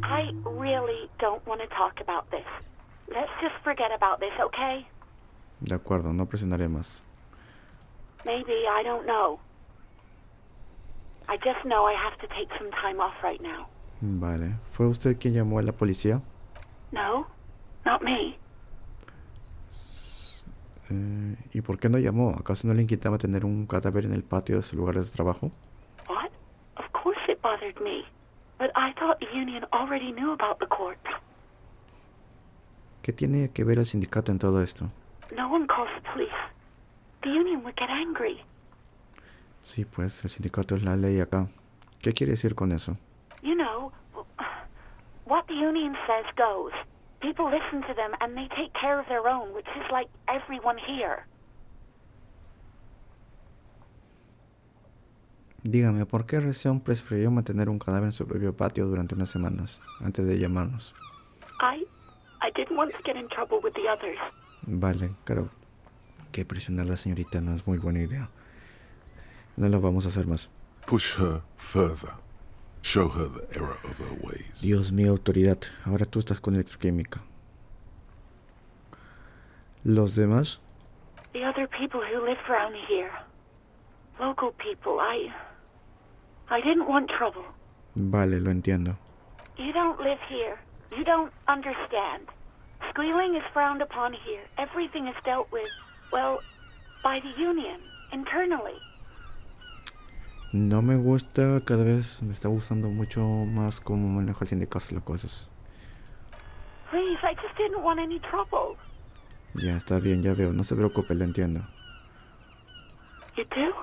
I really don't want to talk about this. Let's just forget about this, okay? De acuerdo, no presionaré más. Maybe, I don't know. I just know I have to take some time off right now. Vale. ¿Fue usted quien llamó a la policía? No, not me. ¿Y por qué no llamó? ¿Acaso no le inquietaba tener un cadáver en el patio de su lugar de trabajo? What? Of course it bothered me. But I thought the union already knew about the corpse. ¿Qué tiene que ver el sindicato en todo esto? No one calls the police. The union would get angry. Sí, pues el sindicato es la ley acá. ¿Qué quiere decir con eso? You know, what the union says goes. People listen to them and they take care of their own, which is like everyone here. Dígame, ¿por qué razón prefirió mantener un cadáver en su propio patio durante unas semanas, antes de llamarnos? I didn't want to get in trouble with the others. Vale, claro que presionar a la señorita no es muy buena idea. No lo vamos a hacer más. Push her further. Show her the error of her ways. Dios mío, autoridad. Ahora tú estás con electroquímica. ¿Los demás? The other people who live around here. Local people. I didn't want trouble. Vale, lo entiendo. You don't live here. You don't understand. Squealing is frowned upon here. Everything is dealt with, well, by the union, internally. No me gusta, cada vez me está gustando mucho más cómo maneja el sindicato las cosas. Please, I just didn't want any trouble. Ya, está bien, ya veo. No se preocupe, lo entiendo. You do?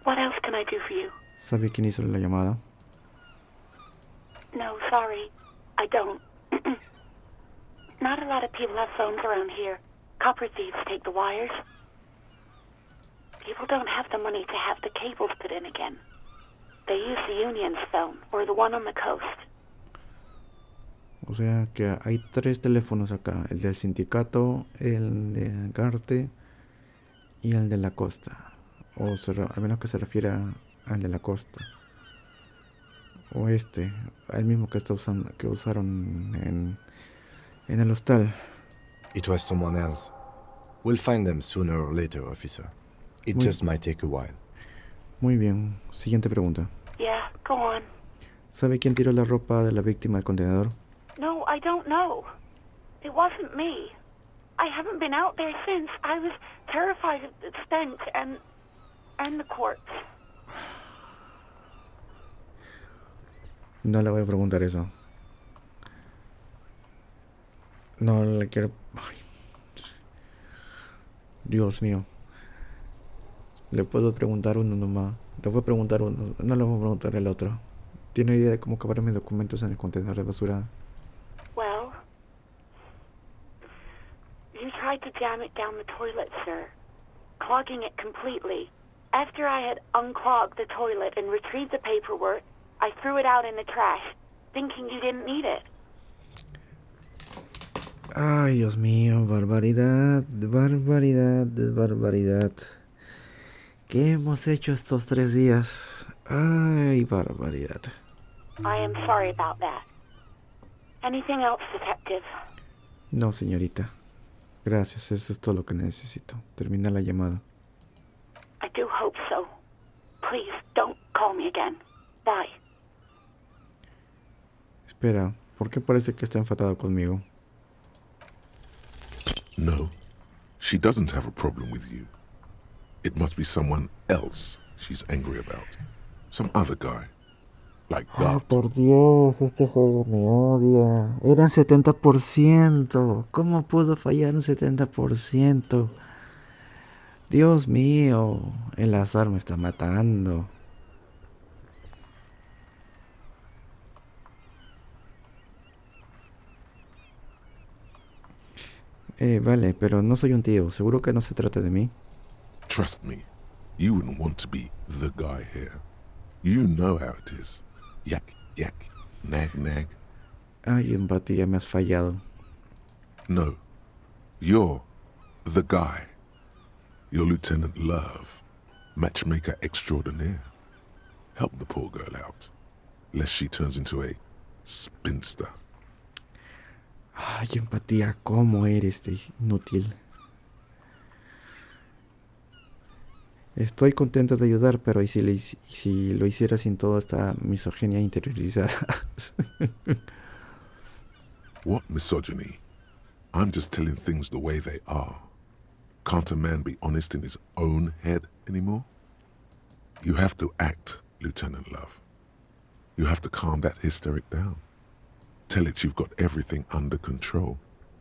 What else can I do for you? ¿Sabe quién hizo la llamada? No, sorry. I don't. Not a lot of people have phones around here. Copper thieves take the wires. People don't have the money to have the cables put in again. They use the union's phone, or the one on the coast. O sea que hay 3 teléfonos acá. El del sindicato, el de Garte y el de la costa. A menos que se refiera al de la costa. O al mismo que usaron en el hostal. It was someone else. We'll find them sooner or later, officer. It just might take a while. Muy bien. Siguiente pregunta. Yeah, go on. ¿Sabe quién tiró la ropa de la víctima al contenedor? No, I don't know. It wasn't me. I haven't been out there since. I was terrified of the stench and the corpse. No le voy a preguntar eso. No le quiero... Ay. Dios mío. Le puedo preguntar uno nomás. Le voy a preguntar uno. No le voy a preguntar el otro. ¿Tiene idea de cómo acabaron mis documentos en el contenedor de basura? Well, you ram it down the toilet, sir, clogging it completely. After I had unclogged the toilet and retrieved the paperwork, I threw it out in the trash, thinking you didn't need it. Ay, Dios mío, barbaridad, barbaridad, barbaridad. ¿Qué hemos hecho estos 3 días? Ay, barbaridad. I am sorry about that. Anything else, detective? No, señorita. Gracias, eso es todo lo que necesito. Termina la llamada. I do hope so. Please, don't call me again. Bye. Espera, ¿por qué parece que está enfadado conmigo? No, she doesn't have a problem with you. It must be someone else she's angry about. Some other guy. Like Ay, that. por Dios, este juego me odia. Eran 70%. ¿Cómo pudo fallar un 70%? Dios mío, el azar me está matando. Vale, pero no soy un tío. ¿Seguro que no se trata de mí? Trust me, you wouldn't want to be the guy here. You know how it is. Yak, yak, nag, nag. Ay, empatía, me has fallado. No, you're the guy. You're Lieutenant Love, matchmaker extraordinaire. Help the poor girl out, lest she turns into a spinster. Ay, empatía, ¿cómo eres de inútil? Estoy contento de ayudar, pero ¿y si lo hiciera sin toda esta misoginia interiorizada? What misogyny? I'm just telling things the way they are. Can't a man be honest in his own head anymore? You have to act, Lieutenant Love. You have to calm that hysteric down. Tell it you've got everything under control.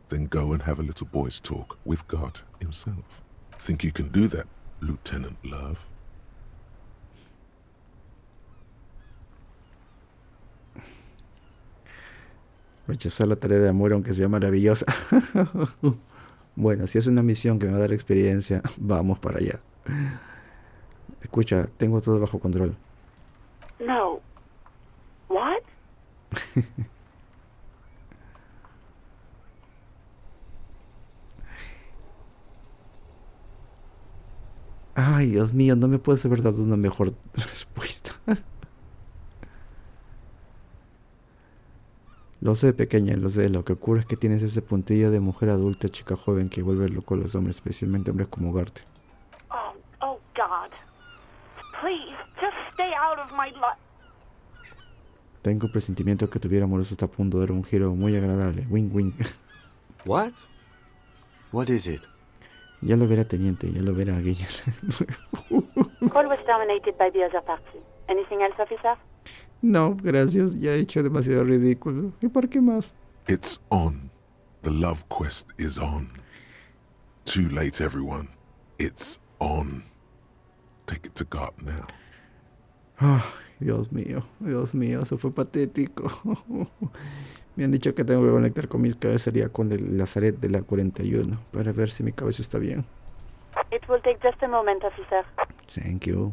Then go and have a little boy's talk with God himself. Think you can do that, Lieutenant Love? Rechazar la tarea de amor aunque sea maravillosa. Bueno, si es una misión que me va a dar experiencia, vamos para allá. Escucha, tengo todo bajo control. No. What? Ay, Dios mío, no me puedes haber dado una mejor respuesta. Lo sé, pequeña, lo sé. Lo que ocurre es que tienes ese puntillo de mujer adulta, chica joven, que vuelve loco a los hombres, especialmente hombres como Garte. Oh, God. Please, just stay out of my life. Tengo un presentimiento que tu vida amorosa está a punto de dar un giro muy agradable. Win-win. What? What is it? Ya lo verá, teniente, ya lo verá, Guille. Call was terminated by the other party. Anything else, officer? No, gracias. Ya he hecho demasiado ridículo. ¿Y por qué más? It's on. The love quest is on. Too late, everyone. It's on. Take it to God now. Ay, Dios mío, eso fue patético. Me han dicho que tengo que conectar con mi cabecería con el Lazaret de la 41 para ver si mi cabeza está bien. It will take just a moment, officer. Thank you.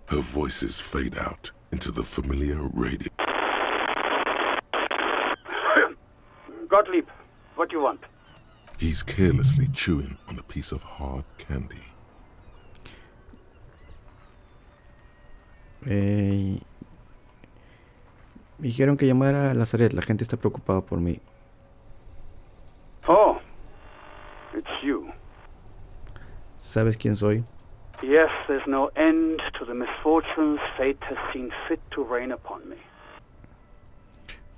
Her voices fade out into the familiar radio. Gottlieb, what do you want? He's carelessly chewing on a piece of hard candy. Me dijeron que llamara a Lazaret, la gente está preocupada por mí. Oh, it's you. ¿Sabes quién soy? Yes, there's no end to the misfortunes fate has seen fit to rain upon me.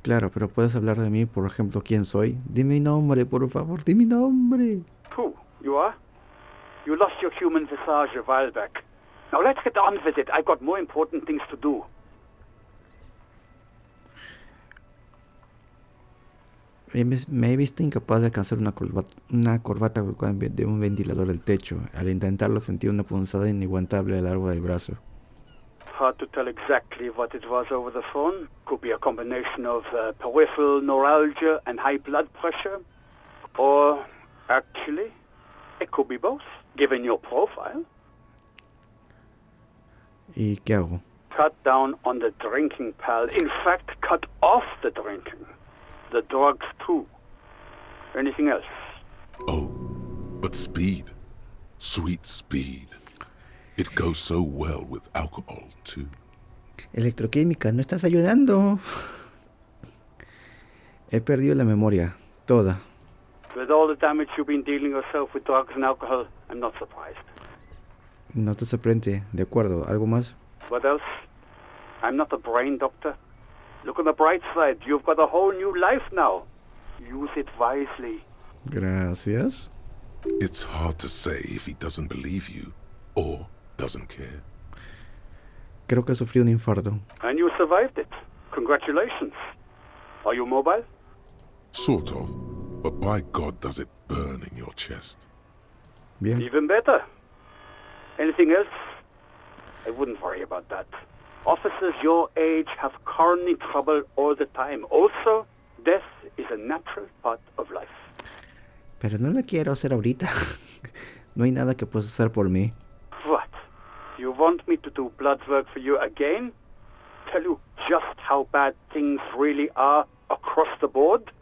Claro, pero puedes hablar de mí, por ejemplo, ¿quién soy? Dime mi nombre, por favor, dime mi nombre. Who? You are? You lost your human visage a while back. Now let's get on with it. I've got more important things to do. Me he visto incapaz de alcanzar una corbata de un ventilador del techo. Al intentarlo sentí una punzada inaguantable a lo largo del brazo. Hard to tell exactly what it was over the phone. Could be a combination of peripheral neuralgia and high blood pressure. Or, actually, It could be both, given your profile. ¿Y qué hago? Cut down on the drinking, pal. In fact, cut off the drinking. The drugs, too. Anything else? Oh, but speed. Sweet speed. It goes so well with alcohol, too. Electroquímica, no estás ayudando. He perdido la memoria, toda. With all the damage you've been dealing yourself with drugs and alcohol, I'm not surprised. No te sorprende, de acuerdo. ¿Algo más? What else? I'm not a brain doctor. Look on the bright side. You've got a whole new life now. Use it wisely. Gracias. It's hard to say if he doesn't believe you or doesn't care. Creo que sufrí un infarto. And you survived it. Congratulations. Are you mobile? Sort of, but by God does it burn in your chest. Bien. Even better. Anything else? I wouldn't worry about that. Officers your age have coronary trouble all the time. Also, death is a natural part of life. Pero no la quiero hacer ahorita. No hay nada que puedas hacer por mí. What? You want me to do blood work for you again? Tell you just how bad things really are across the board?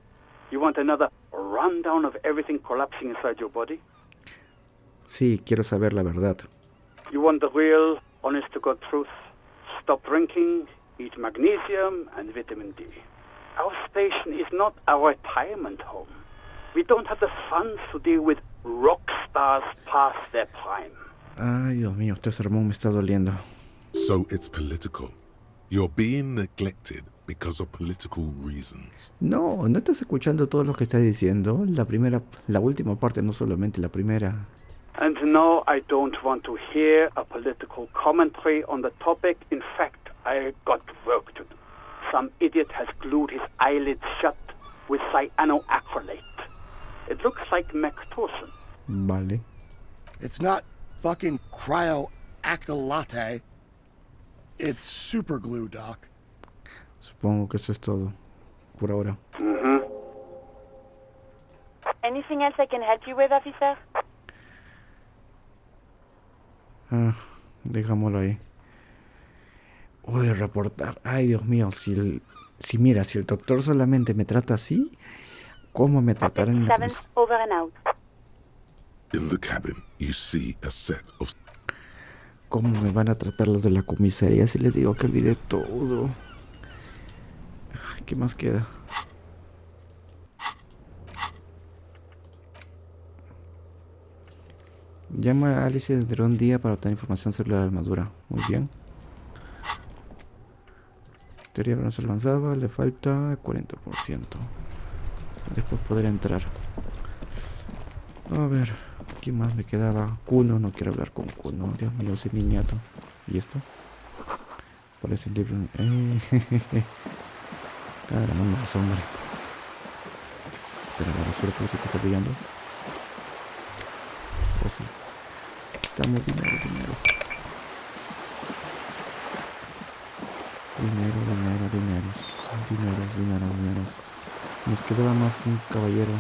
You want another rundown of everything collapsing inside your body? Sí, quiero saber la verdad. You want the real, honest-to-God truth? Stop drinking, eat magnesium and vitamin D. Our station is not a retirement home. We don't have the funds to deal with rock stars past their prime. Ay, Dios mío, este sermón me está doliendo. So it's political. You're being neglected because of political reasons. No, no estás escuchando todo lo que está diciendo. La última parte, no solamente la primera. And no, I don't want to hear a political commentary on the topic. In fact, I got work to do. Some idiot has glued his eyelids shut with cyanoacrylate. It looks like Mactorson. Vale. It's not fucking cryoacrylate. It's super glue, Doc. Supongo que eso es todo. Por ahora. Anything else I can help you with, officer? Dejámoslo ahí. Voy a reportar. Ay, Dios mío, si el doctor solamente me trata así, ¿cómo me tratarán en la comisaría? Over and out. In the cabin, you see a set of... ¿Cómo me van a tratar los de la comisaría si les digo que olvidé todo? Ay, ¿qué más queda? Llama a Alice dentro de un día para obtener información sobre la armadura. Muy bien. Teoría no se lanzaba, le falta 40%. Después podré entrar. A ver, ¿qué más me quedaba? Kuno, no quiero hablar con Kuno. Dios mío, ese niñato. ¿Y esto? Parece el libro. Caramba, hombre. Pero la basura parece que está brillando. O sí. Estamos dinero. Dineros. Nos quedaba más un caballero.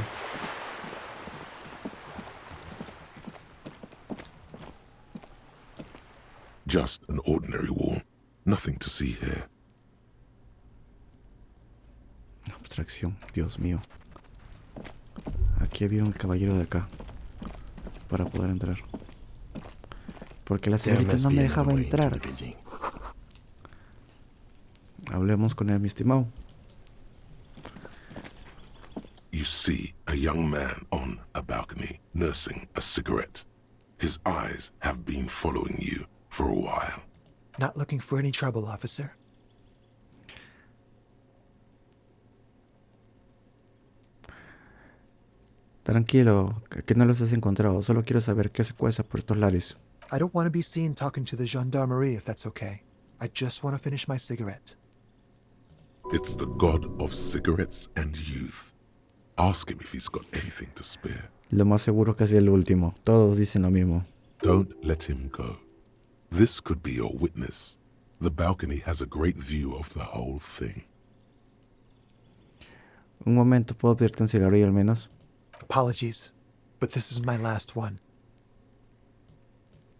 Just an ordinary wall. Nothing to see here. Abstracción, Dios mío. Aquí había un caballero de acá. Para poder entrar. Porque la señorita no me dejaba entrar. Hablemos con él, mi estimado. You see a young man on a balcony nursing a cigarette. His eyes have been following you for a while. Not looking for any trouble, officer. Tranquilo, que no los has encontrado. Solo quiero saber qué se cuesta por estos lares. I don't want to be seen talking to the gendarmerie if that's okay. I just want to finish my cigarette. It's the god of cigarettes and youth. Ask him if he's got anything to spare. Lo más seguro que es el último. Todos dicen lo mismo. Don't let him go. This could be your witness. The balcony has a great view of the whole thing. Un momento, ¿puedo pedirte un cigarrillo al menos? Apologies. but this is my last one.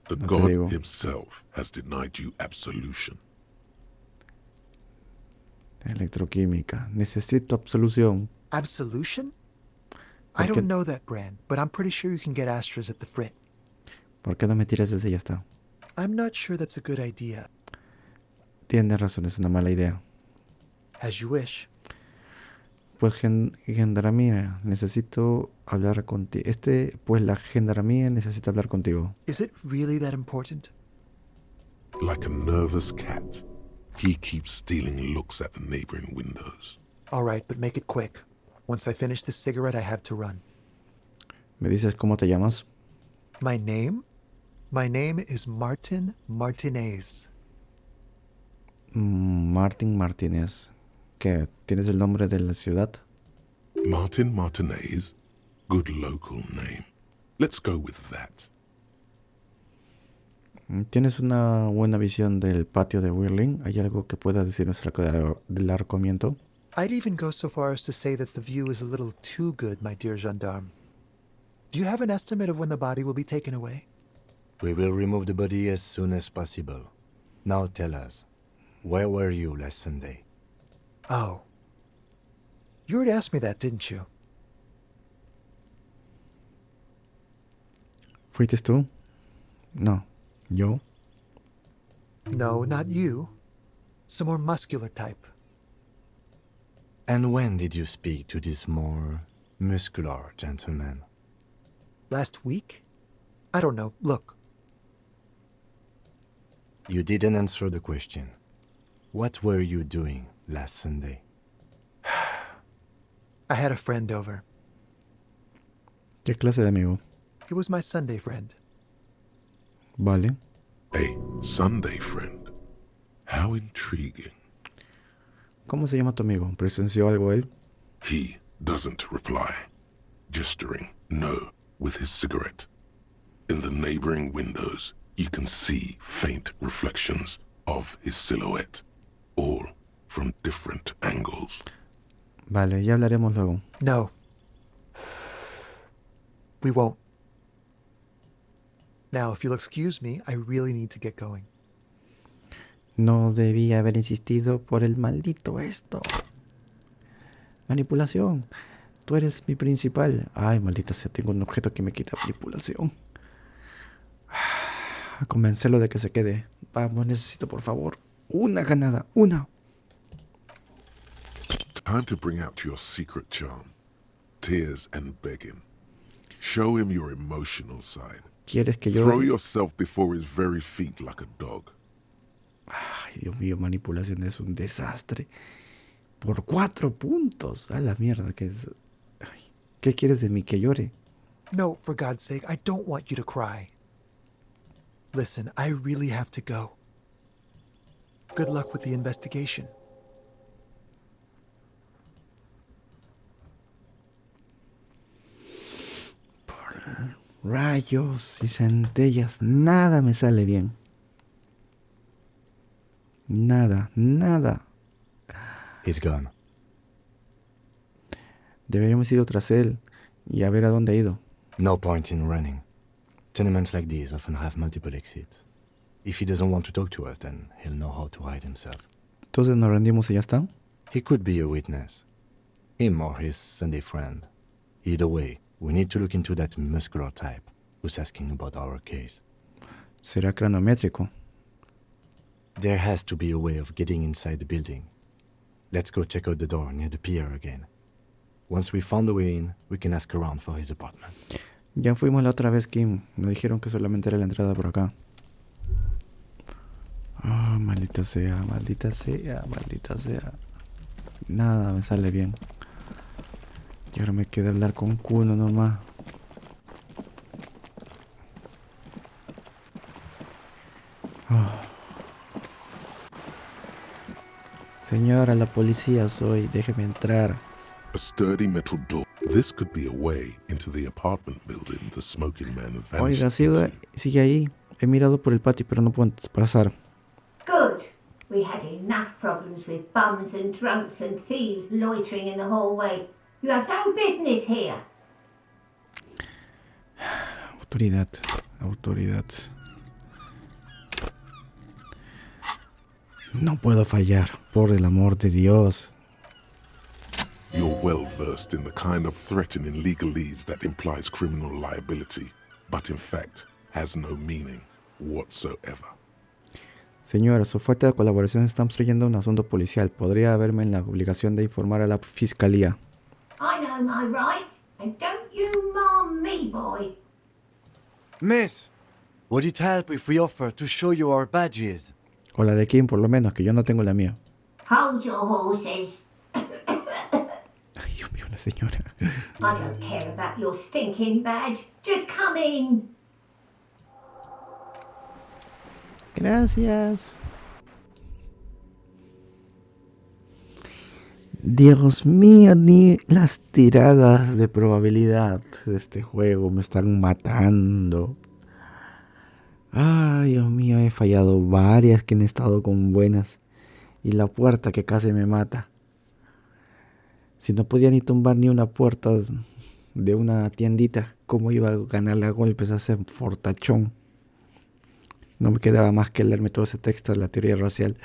The No te God digo. himself has denied you absolution. Electroquímica. Necesito absolución. Absolution? ¿Por I qué? don't know that brand, but I'm pretty sure you can get Astras at the Frit. ¿Por qué no me tiras ese y ya está? I'm not sure that's a good idea. Tienes razón, es una mala idea. As you wish. Pues gendarmería, necesito hablar contigo. Pues la gendarmería necesita hablar contigo. Is it really that important? Like a nervous cat, he keeps stealing looks at the neighboring windows. All right, but make it quick. Once I finish this cigarette, I have to run. ¿Me dices cómo te llamas? My name? My name is Martin Martinez. Martin Martínez. ¿Qué? ¿Tienes el nombre de la ciudad? Martin Martinez? Good local name. Let's go with that. ¿Tienes una buena visión del patio de Whirling? ¿Hay algo que pueda decirnos acerca del arcamiento? I'd even go so far as to say that the view is a little too good, my dear gendarme. Do you have an estimate of when the body will be taken away? We will remove the body as soon as possible. Now tell us, where were you last Sunday? Oh. You already asked me that, didn't you? ¿Fuiste tú? No. ¿Yo? No, not you. Some more muscular type. And when did you speak to this more muscular gentleman? Last week? I don't know. Look. You didn't answer the question. What were you doing last Sunday? I had a friend over. ¿Qué clase de amigo? It was my Sunday friend. Vale. A Sunday friend. How intriguing. ¿Cómo se llama tu amigo? ¿Presenció algo él? He doesn't reply, gesturing no with his cigarette. In the neighboring windows, you can see faint reflections of his silhouette, all from different angles. Vale, ya hablaremos luego. No. We won't. Now, if you'll excuse me, I really need to get going. No debía haber insistido por el maldito esto. Manipulación. Tú eres mi principal. Ay, maldita sea, tengo un objeto que me quita manipulación. A convencerlo de que se quede. Vamos, necesito por favor una ganada. Una. Time to bring out your secret charm. Tears and begging. Show him your emotional side. ¿Quieres que yo...? Throw yourself before his very feet like a dog. Ay, Dios mío, manipulación es un desastre. Por 4 puntos. A la mierda que es. Ay, ¿qué quieres de mí? ¿Que llore? No, for God's sake, I don't want you to cry. Listen, I really have to go. Good luck with the investigation. Por rayos y centellas, nada me sale bien. Nada, nada. He's gone. Deberíamos ir tras él y a ver a dónde ha ido. No point in running. Tenements like these often have multiple exits. If he doesn't want to talk to us, then he'll know how to hide himself. Entonces nos rendimos y ya está. He could be a witness. Him or his Sunday friend. Either way, we need to look into that muscular type who's asking about our case. Será craneométrico. There has to be a way of getting inside the building. Let's go check out the door near the pier again. Once we found the way in, we can ask around for his apartment. Ya fuimos la otra vez, Kim. Nos dijeron que solamente era la entrada por acá. Ah, maldita sea, maldita sea, maldita sea. Nada me sale bien. Y ahora me queda hablar con Kuno nomás. Ah. Señora, la policía soy. Déjeme entrar. A sturdy metal door. This could be a way into the apartment building the smoking man vanished Oiga, sigue ahí. He mirado por el patio, pero no puedo pasar. Good. We had enough problems with bums and drunks and thieves loitering in the hallway. You have no business here. Autoridad. Autoridad. No puedo fallar, por el amor de Dios. You're well versed in the kind of threatening legalese that implies criminal liability, but in fact has no meaning whatsoever. Señora, su falta de colaboración está obstruyendo un asunto policial. Podría haberme en la obligación de informar a la fiscalía. I know my rights, and don't you mom me, boy. Miss, would it help if we offer to show you our badges? O la de Kim, por lo menos, que yo no tengo la mía. Hold your horses. Ay, Dios mío, la señora. I don't care about your stinking badge. Just come in. Gracias. Dios mío, ni las tiradas de probabilidad de este juego me están matando. Ay, Dios mío, he fallado varias que han estado con buenas. Y la puerta que casi me mata. Si no podía ni tumbar ni una puerta de una tiendita, ¿cómo iba a ganarle a golpes a ese fortachón? No me quedaba más que leerme todo ese texto de la teoría racial.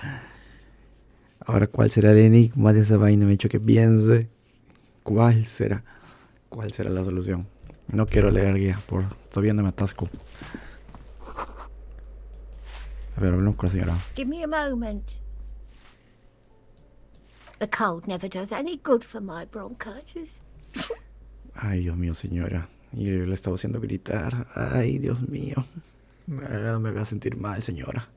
Ahora, ¿cuál será el enigma de esa vaina? Me he hecho que piense. ¿Cuál será? ¿Cuál será la solución? No quiero leer guía, todavía no me atasco. A ver, hablemos con la señora. Give me a moment. The cold never does any good for my bronchitis. Ay, Dios mío, señora. Y yo le estaba haciendo gritar. Ay, Dios mío. Me haga sentir mal, señora.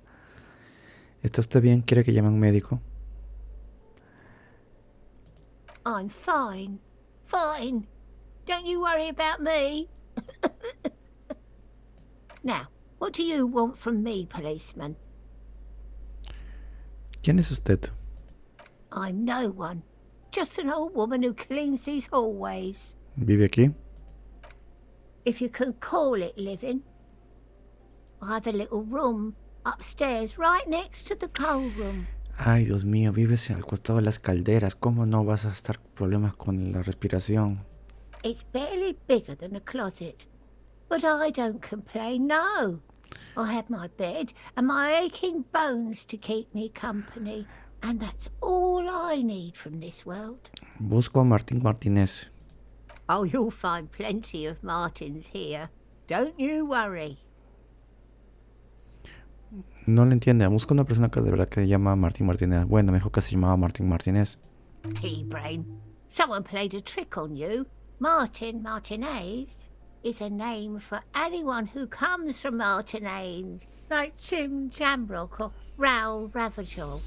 ¿Está usted bien? ¿Quiere que llame a un médico? I'm fine. Fine. Don't you worry about me. Now, what do you want from me, policeman? ¿Quién es usted? I'm no one. Just an old woman who cleans these hallways. ¿Vive aquí? If you can call it living. I have a little room upstairs right next to the coal room. Ay, Dios mío, vives al costado de las calderas. ¿Cómo no vas a estar con problemas con la respiración? It's barely bigger than a closet. But I don't complain, no. I have my bed and my aching bones to keep me company. And that's all I need from this world. Busco a Martín Martínez. Oh, you'll find plenty of Martins here. Don't you worry. No le entiende. Busco una persona que de verdad que se llama Martín Martínez. Bueno, mejor que se llamaba Martín Martínez. Pea-brain. Someone played a trick on you. Martin Martinez is a name for anyone who comes from Martinez. Like Tim Jamrock or Raoul Ravachol.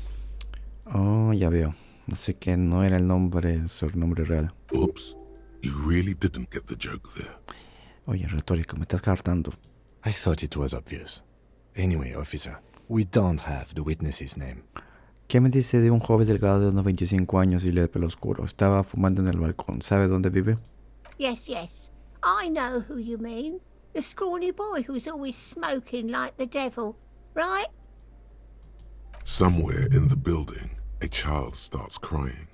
Oh, ya veo. Así que no era el nombre, su nombre real. Oops. You really didn't get the joke there. Oye, retórico, me estás hartando. I thought it was obvious. Anyway, officer, we don't have the witness's name. ¿Qué me dice de un joven delgado de unos 25 años y de pelo oscuro? Estaba fumando en el balcón. ¿Sabe dónde vive? Yes, yes. I know who you mean. The scrawny boy who's always smoking like the devil, right? Somewhere in the building, a child starts crying.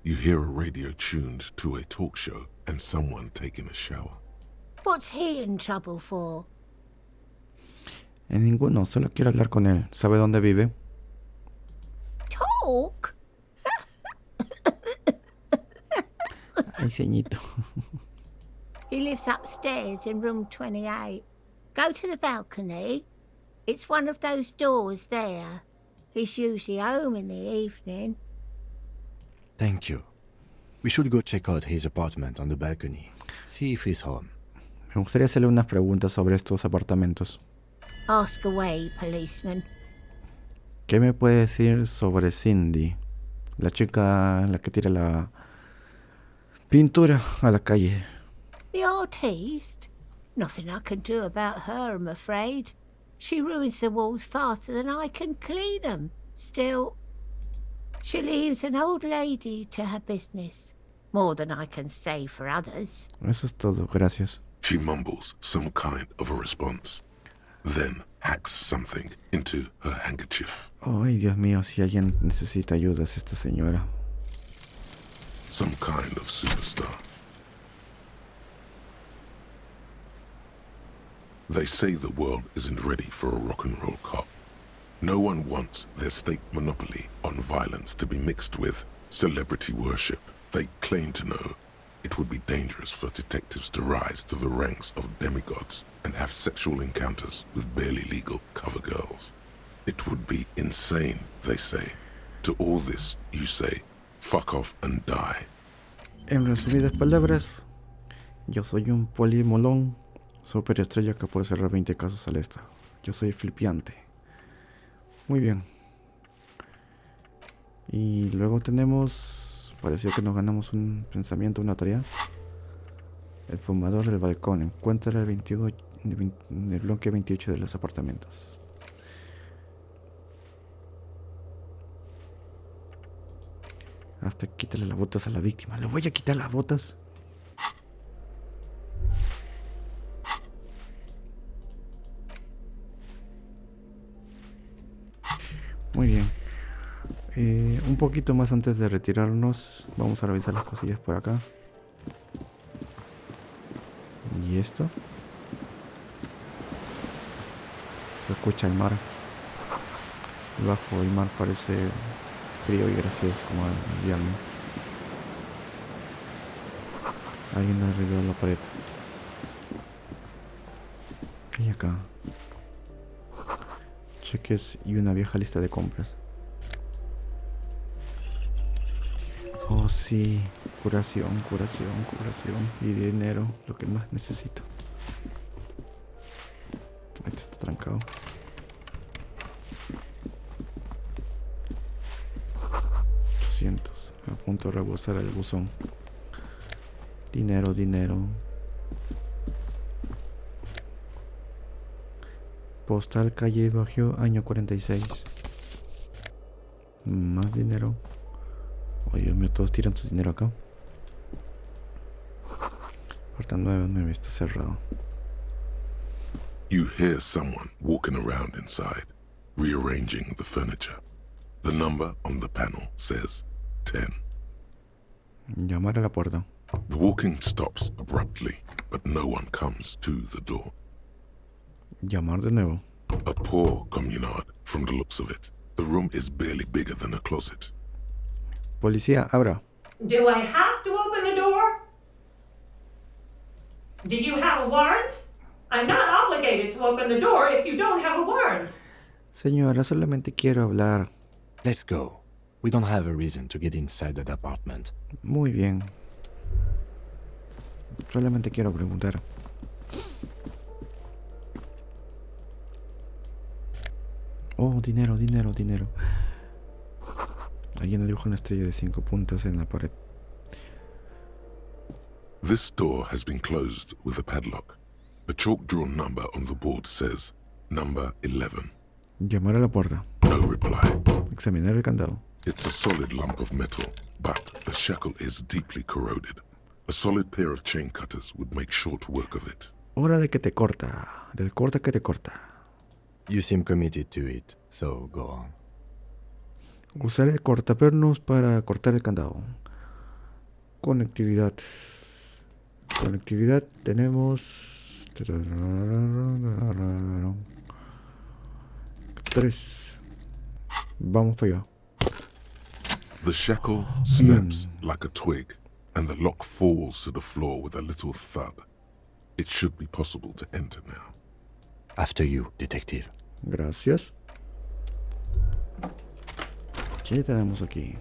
You hear a radio tuned to a talk show and someone taking a shower. What's he in trouble for? En ninguno, solo quiero hablar con él. ¿Sabe dónde vive? Talk? Ay, ceñito. He lives upstairs in room 28. Go to the balcony. It's one of those doors there. He's usually home in the evening. Thank you. We should go check out his apartment on the balcony. See if he's home. Me gustaría hacerle unas preguntas sobre estos apartamentos. Ask away, policeman. ¿Qué me puede decir sobre Cindy? La chica, la que tira la pintura a la calle. The artiste? Nothing I can do about her, I'm afraid. She ruins the walls faster than I can clean them. Still, she leaves an old lady to her business. More than I can say for others. Eso es todo, gracias. She mumbles some kind of a response, then hacks something into her handkerchief. Ay, Dios mío, si alguien necesita ayuda es esta señora. Some kind of superstar. They say the world isn't ready for a rock and roll cop. No one wants their state monopoly on violence to be mixed with celebrity worship. They claim to know it would be dangerous for detectives to rise to the ranks of demigods and have sexual encounters with barely legal cover girls. It would be insane, they say. To all this, you say, fuck off and die. En resumidas palabras, yo soy un polimolón superestrella que puede cerrar 20 casos al esta. Yo soy flipiante. Muy bien. Y luego tenemos... Parecía que nos ganamos un pensamiento, una tarea. El fumador del balcón. Encuentra el 28, en el bloque 28 de los apartamentos. Hasta quítale las botas a la víctima. Le voy a quitar las botas. Muy bien. Un poquito más antes de retirarnos, vamos a revisar las cosillas por acá. ¿Y esto? Se escucha el mar. Bajo el mar parece frío y gracioso como el invierno. Alguien ha arreglado la pared. ¿Qué hay acá? Cheques y una vieja lista de compras. Oh sí, curación y dinero, lo que más necesito. Este está trancado. A punto de rebosar el buzón. Dinero. Postal calle Bajío, año 46. Más dinero. Oh Dios mío, todos tiran su dinero acá. Puerta 9, está cerrado. You hear someone walking around inside, rearranging the furniture. The number on the panel says 10. Llamar a la puerta. The walking stops abruptly, but no one comes to the door. Llamar de nuevo. A poor communard, from the looks of it. The room is barely bigger than a closet. Policía, abra. Do I have to open the door? Do you have a warrant? I'm not obligated to open the door if you don't have a warrant. Señora, solamente quiero hablar. Let's go. We don't have a reason to get inside that apartment. Muy bien. Solamente quiero preguntar. Oh, dinero. Alguien dibuja una estrella de 5 puntas en la pared. This door has been closed with a padlock. A chalk-drawn number on the board says, number 11. Llamar a la puerta. No reply. Examinar el candado. It's a solid lump of metal, but the shackle is deeply corroded. A solid pair of chain cutters would make short work of it. Hora de que te corta. Del corta que te corta. You seem committed to it, so go on. Usar el cortapernos para cortar el candado. Conectividad. Tenemos 3. Vamos para allá. The shackle snaps like a twig, and the lock falls to the floor with a little thud. It should be possible to enter now. After you, detective. Gracias. ¿Qué tenemos aquí?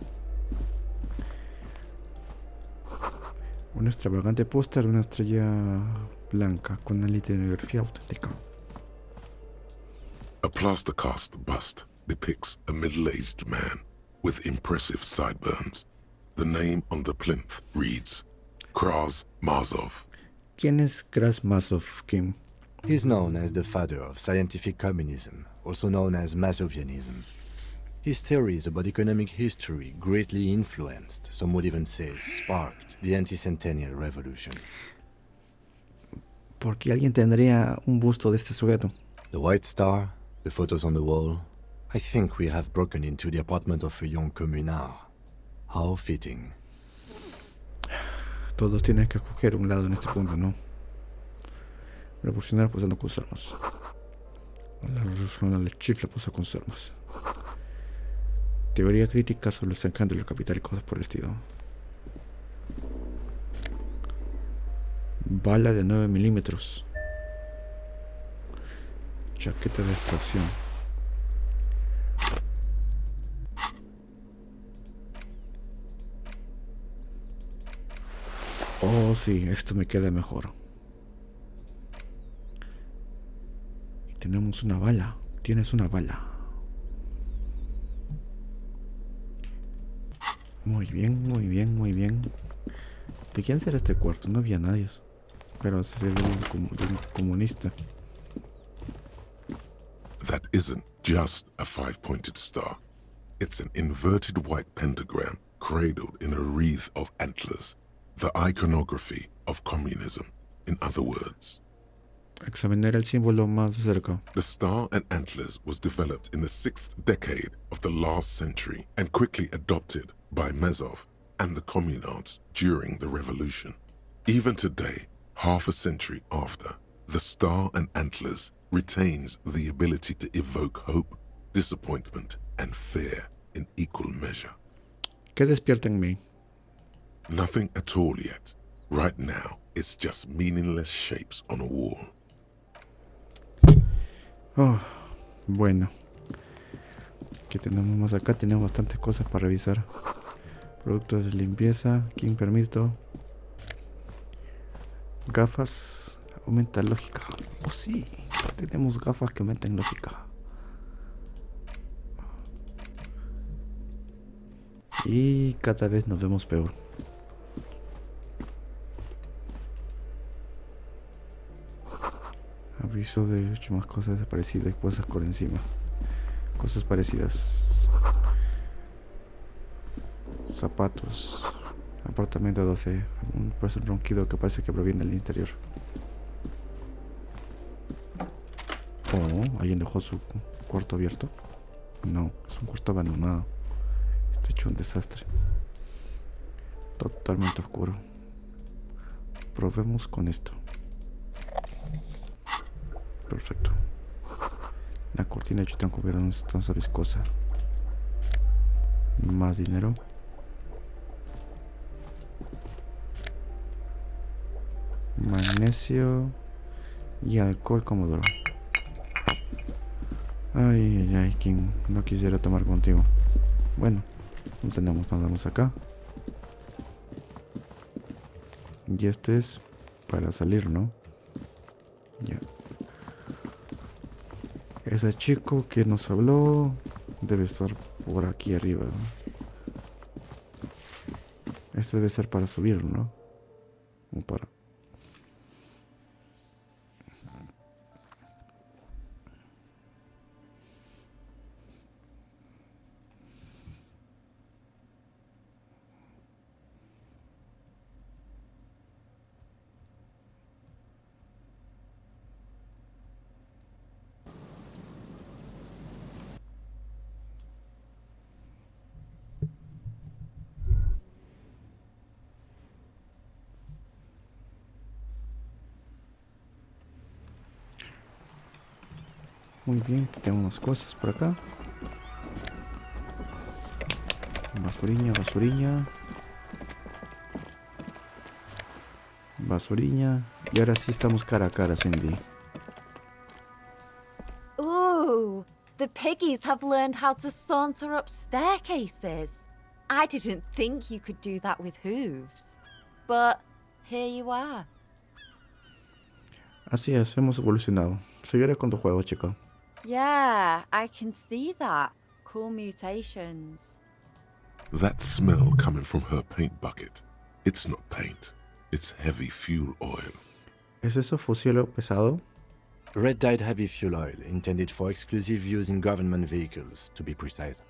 Un extravagante póster de una estrella blanca con una litografía auténtica. A plaster cast bust depicts a middle-aged man with impressive sideburns. The name on the plinth reads Kraz Mazov. ¿Quién es Kraz Mazov, Kim? He's known as the father of scientific communism, also known as Masovianism. His theories about economic history greatly influenced, some would even say sparked, the anti-centennial revolution. ¿Por qué alguien tendría un busto de este sujeto? The White Star, the photos on the wall. I think we have broken into the apartment of a young communard. How fitting. Todos tienen que escoger un lado en este punto, ¿no? Revolucionar pulsando con armas. La chifla pulsa con armas. Teoría crítica sobre los encantos del capital y cosas por el estilo. Bala de 9 milímetros. Chaqueta de extracción. Oh, sí, esto me queda mejor. Y tenemos una bala. Tienes una bala. Muy bien, muy bien, muy bien. ¿De quién será este cuarto? No había nadie. Pero sería de un comunista. That isn't just a five-pointed star. It's an inverted white pentagram cradled in a wreath of antlers. The iconography of communism, in other words. Examinar el símbolo más de cerca. The star and antlers was developed in the 6th decade of the last century and quickly adopted by Mezov and the communards during the revolution. Even today, half a century after, the star and antlers retains the ability to evoke hope, disappointment, and fear in equal measure. ¿Qué despierta en mí? Nothing at all yet. Right now, it's just meaningless shapes on a wall. Oh, bueno. ¿Qué tenemos más acá? Tenemos bastantes cosas para revisar. Productos de limpieza. Aquí permito. Gafas. Aumenta lógica. Oh, sí. Tenemos gafas que aumentan lógica. Y cada vez nos vemos peor. Aviso de 8 más cosas parecidas y cosas por encima. Cosas parecidas. Zapatos. Apartamento 12. Un ronquido que parece que proviene del interior. Oh, ¿alguien dejó su cuarto abierto? No, es un cuarto abandonado. Está hecho un desastre. Totalmente oscuro. Probemos con esto. Perfecto. La cortina de hecho tan cubierta no es tan viscosa. Más dinero. Magnesio y alcohol como droga. Ay, ay, ay, quien no quisiera tomar contigo. Bueno, no tenemos nada más acá. Y este es para salir, ¿no? Ya. Ese chico que nos habló debe estar por aquí arriba, ¿no? Este debe ser para subir, ¿no? O para... Muy bien, tengo unas cosas por acá. Basuriña, basuriña. Basuriña. Y ahora sí estamos cara a cara, Cindy. Ooh, the piggies have learned how to saunter up staircases. I didn't think you could do that with hooves. But here you are. Así es, hemos evolucionado. Seguiré con tu juego, chico. Yeah, I can see that. Cool mutations. That smell coming from her paint bucket. It's not paint. It's heavy fuel oil. ¿Es eso fusible pesado? Red dyed heavy fuel oil, intended for exclusive use in government vehicles, to be precise.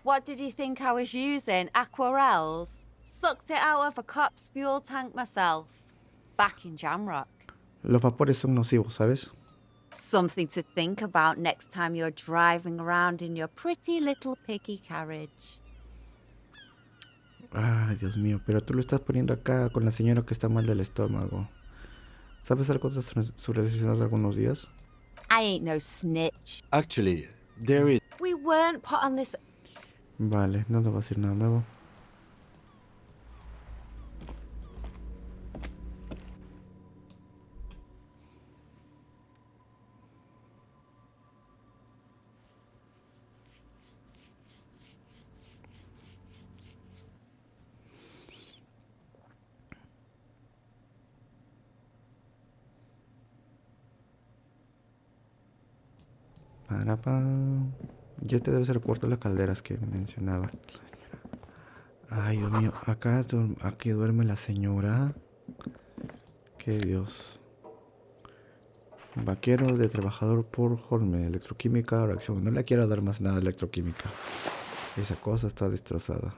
What did you think I was using? Aquarels? Sucked it out of a cop's fuel tank myself. Back in Jamrock. Los vapores son nocivos, ¿sabes? Something to think about next time you're driving around in your pretty little piggy carriage. Ay, Dios mío, pero tú lo estás poniendo acá con la señora que está mal del estómago. ¿Sabes algo sobre el asesinato de algunos días? I ain't no snitch. Actually, there is... We weren't put on this... Vale, no te voy a decir nada nuevo. Y este debe ser el cuarto de las calderas que mencionaba. Ay, Dios mío, aquí duerme la señora. Qué Dios. Vaquero de trabajador por Holme, electroquímica, reacción. No le quiero dar más nada de electroquímica. Esa cosa está destrozada.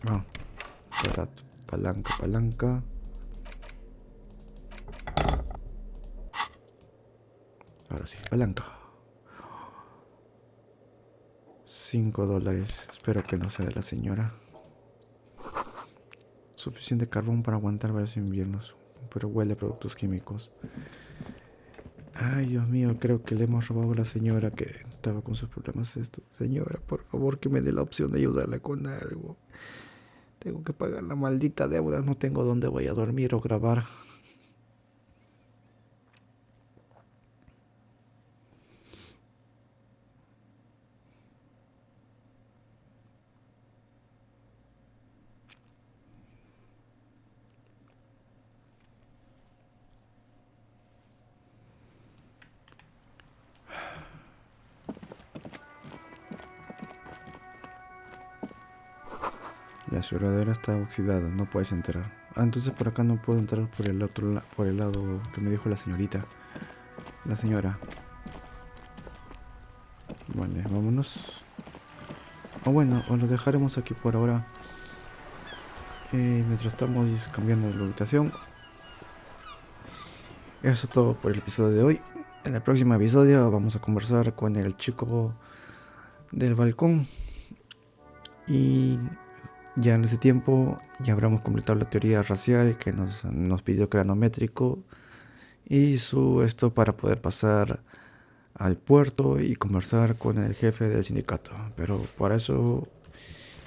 Ah, palanca. Ahora sí, palanca. $5. Espero que no sea de la señora. Suficiente carbón para aguantar varios inviernos. Pero huele a productos químicos. Ay, Dios mío, creo que le hemos robado a la señora que estaba con sus problemas estos. Señora, por favor, que me dé la opción de ayudarle con algo. Tengo que pagar la maldita deuda. No tengo dónde voy a dormir o grabar. La ciudadela está oxidada, no puedes entrar. Ah, entonces por acá no puedo entrar por el otro por el lado que me dijo la señorita. La señora. Vale, vámonos. O bueno, os lo dejaremos aquí por ahora. Mientras estamos cambiando la ubicación. Eso es todo por el episodio de hoy. En el próximo episodio vamos a conversar con el chico del balcón. Y ya en ese tiempo ya habremos completado la teoría racial que nos pidió Craneometrico. Y esto para poder pasar al puerto y conversar con el jefe del sindicato. Pero para eso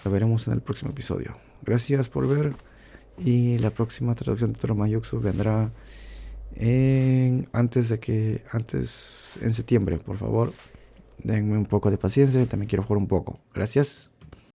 lo veremos en el próximo episodio. Gracias por ver. Y la próxima traducción de Toro Mayuxu vendrá antes en septiembre, por favor. Denme un poco de paciencia, también quiero jugar un poco. Gracias.